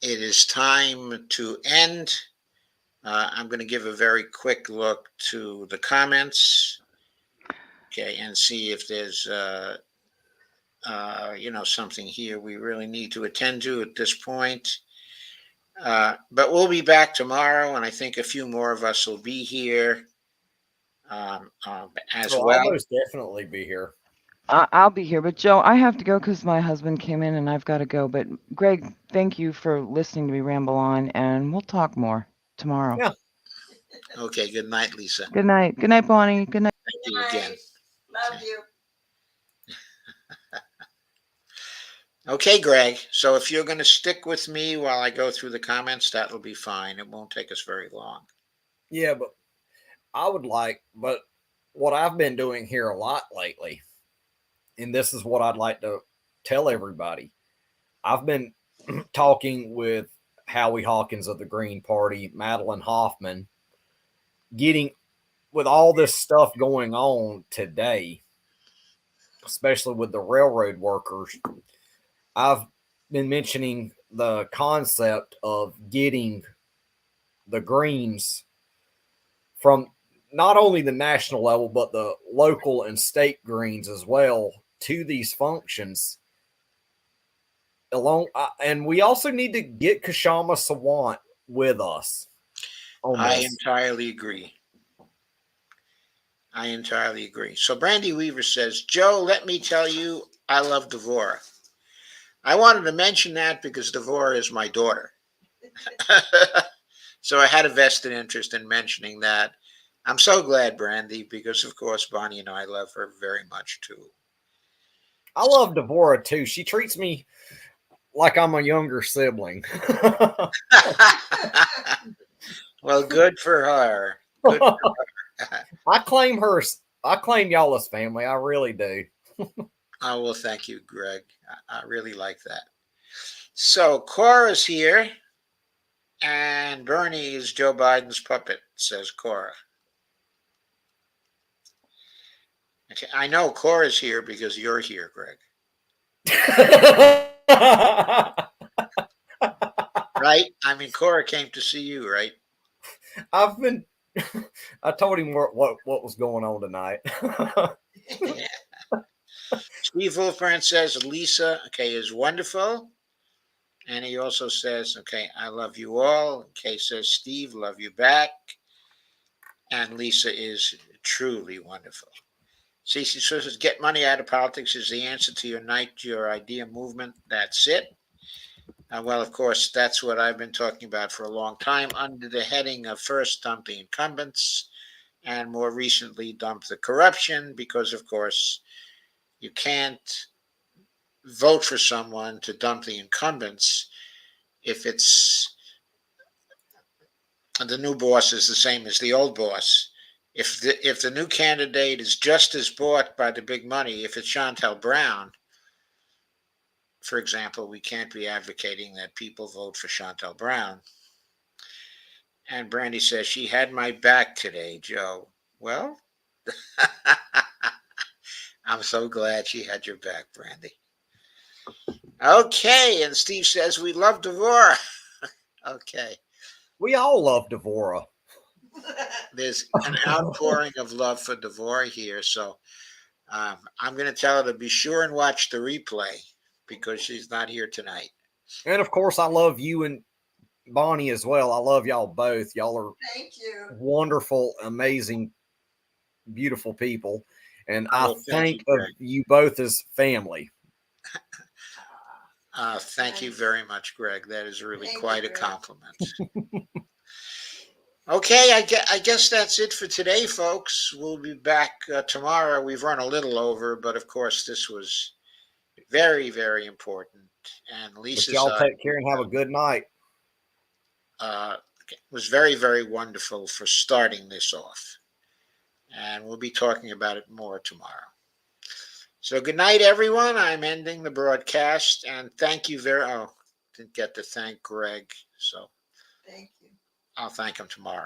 It is time to end. I'm going to give a very quick look to the comments, okay, and see if there's something here we really need to attend to at this point. But we'll be back tomorrow, and I think a few more of us will be here as well. I'll most definitely be here. I'll be here, but Joe, I have to go because my husband came in and I've got to go. But Greg, thank you for listening to me ramble on, and we'll talk more tomorrow. Yeah. Okay. Good night, Lisa. Good night. Good night, Bonnie. Good night. Thank you again. Love you. Okay, Greg. So if you're going to stick with me while I go through the comments, that'll be fine. It won't take us very long. Yeah, but but what I've been doing here a lot lately, and this is what I'd like to tell everybody. I've been talking with Howie Hawkins of the Green Party, Madeline Hoffman, with all this stuff going on today, especially with the railroad workers. I've been mentioning the concept of getting the Greens from not only the national level, but the local and state Greens as well to these functions. And we also need to get Kashama Sawant with us. I entirely agree. So Brandy Weaver says, Joe, let me tell you, I love Devora. I wanted to mention that because Devora is my daughter. So I had a vested interest in mentioning that. I'm so glad, Brandy, because, of course, Bonnie and I love her very much, too. I love Devora, too. She treats me like I'm a younger sibling. Well, good for her. Good for her. I claim y'all as family. I really do. Oh, well, thank you, Greg. I really like that. So Cora's here, and Bernie is Joe Biden's puppet, says Cora. Okay, I know Cora's here because you're here, Greg. Right? I mean, Cora came to see you, right? I told him what was going on tonight. Yeah. Steve Wolfbrand says Lisa, okay, is wonderful. And he also says, okay, I love you all. Okay, says Steve, love you back. And Lisa is truly wonderful. Cece says, get money out of politics is the answer to unite your idea movement. That's it. Well, of course, that's what I've been talking about for a long time under the heading of first dump the incumbents and more recently dump the corruption, because, of course, you can't vote for someone to dump the incumbents if it's the new boss is the same as the old boss. If the new candidate is just as bought by the big money, if it's Chantel Brown, for example, we can't be advocating that people vote for Chantel Brown. And Brandy says, she had my back today, Joe. Well, I'm so glad she had your back, Brandy. Okay, and Steve says, we love Devora. Okay. We all love Devora. There's an outpouring of love for Devora here, so I'm going to tell her to be sure and watch the replay because she's not here tonight. And of course, I love you and Bonnie as well. I love y'all both. Y'all are wonderful, amazing, beautiful people. And I think of you both as family. Thank you very much, Greg. That is really quite a compliment. Okay, I guess that's it for today, folks. We'll be back tomorrow. We've run a little over, but of course, this was very, very important. And Lisa, y'all take care and have a good night. It was very, very wonderful for starting this off. And we'll be talking about it more tomorrow. So good night, everyone. I'm ending the broadcast, and thank you didn't get to thank Greg, so thank you. I'll thank him tomorrow.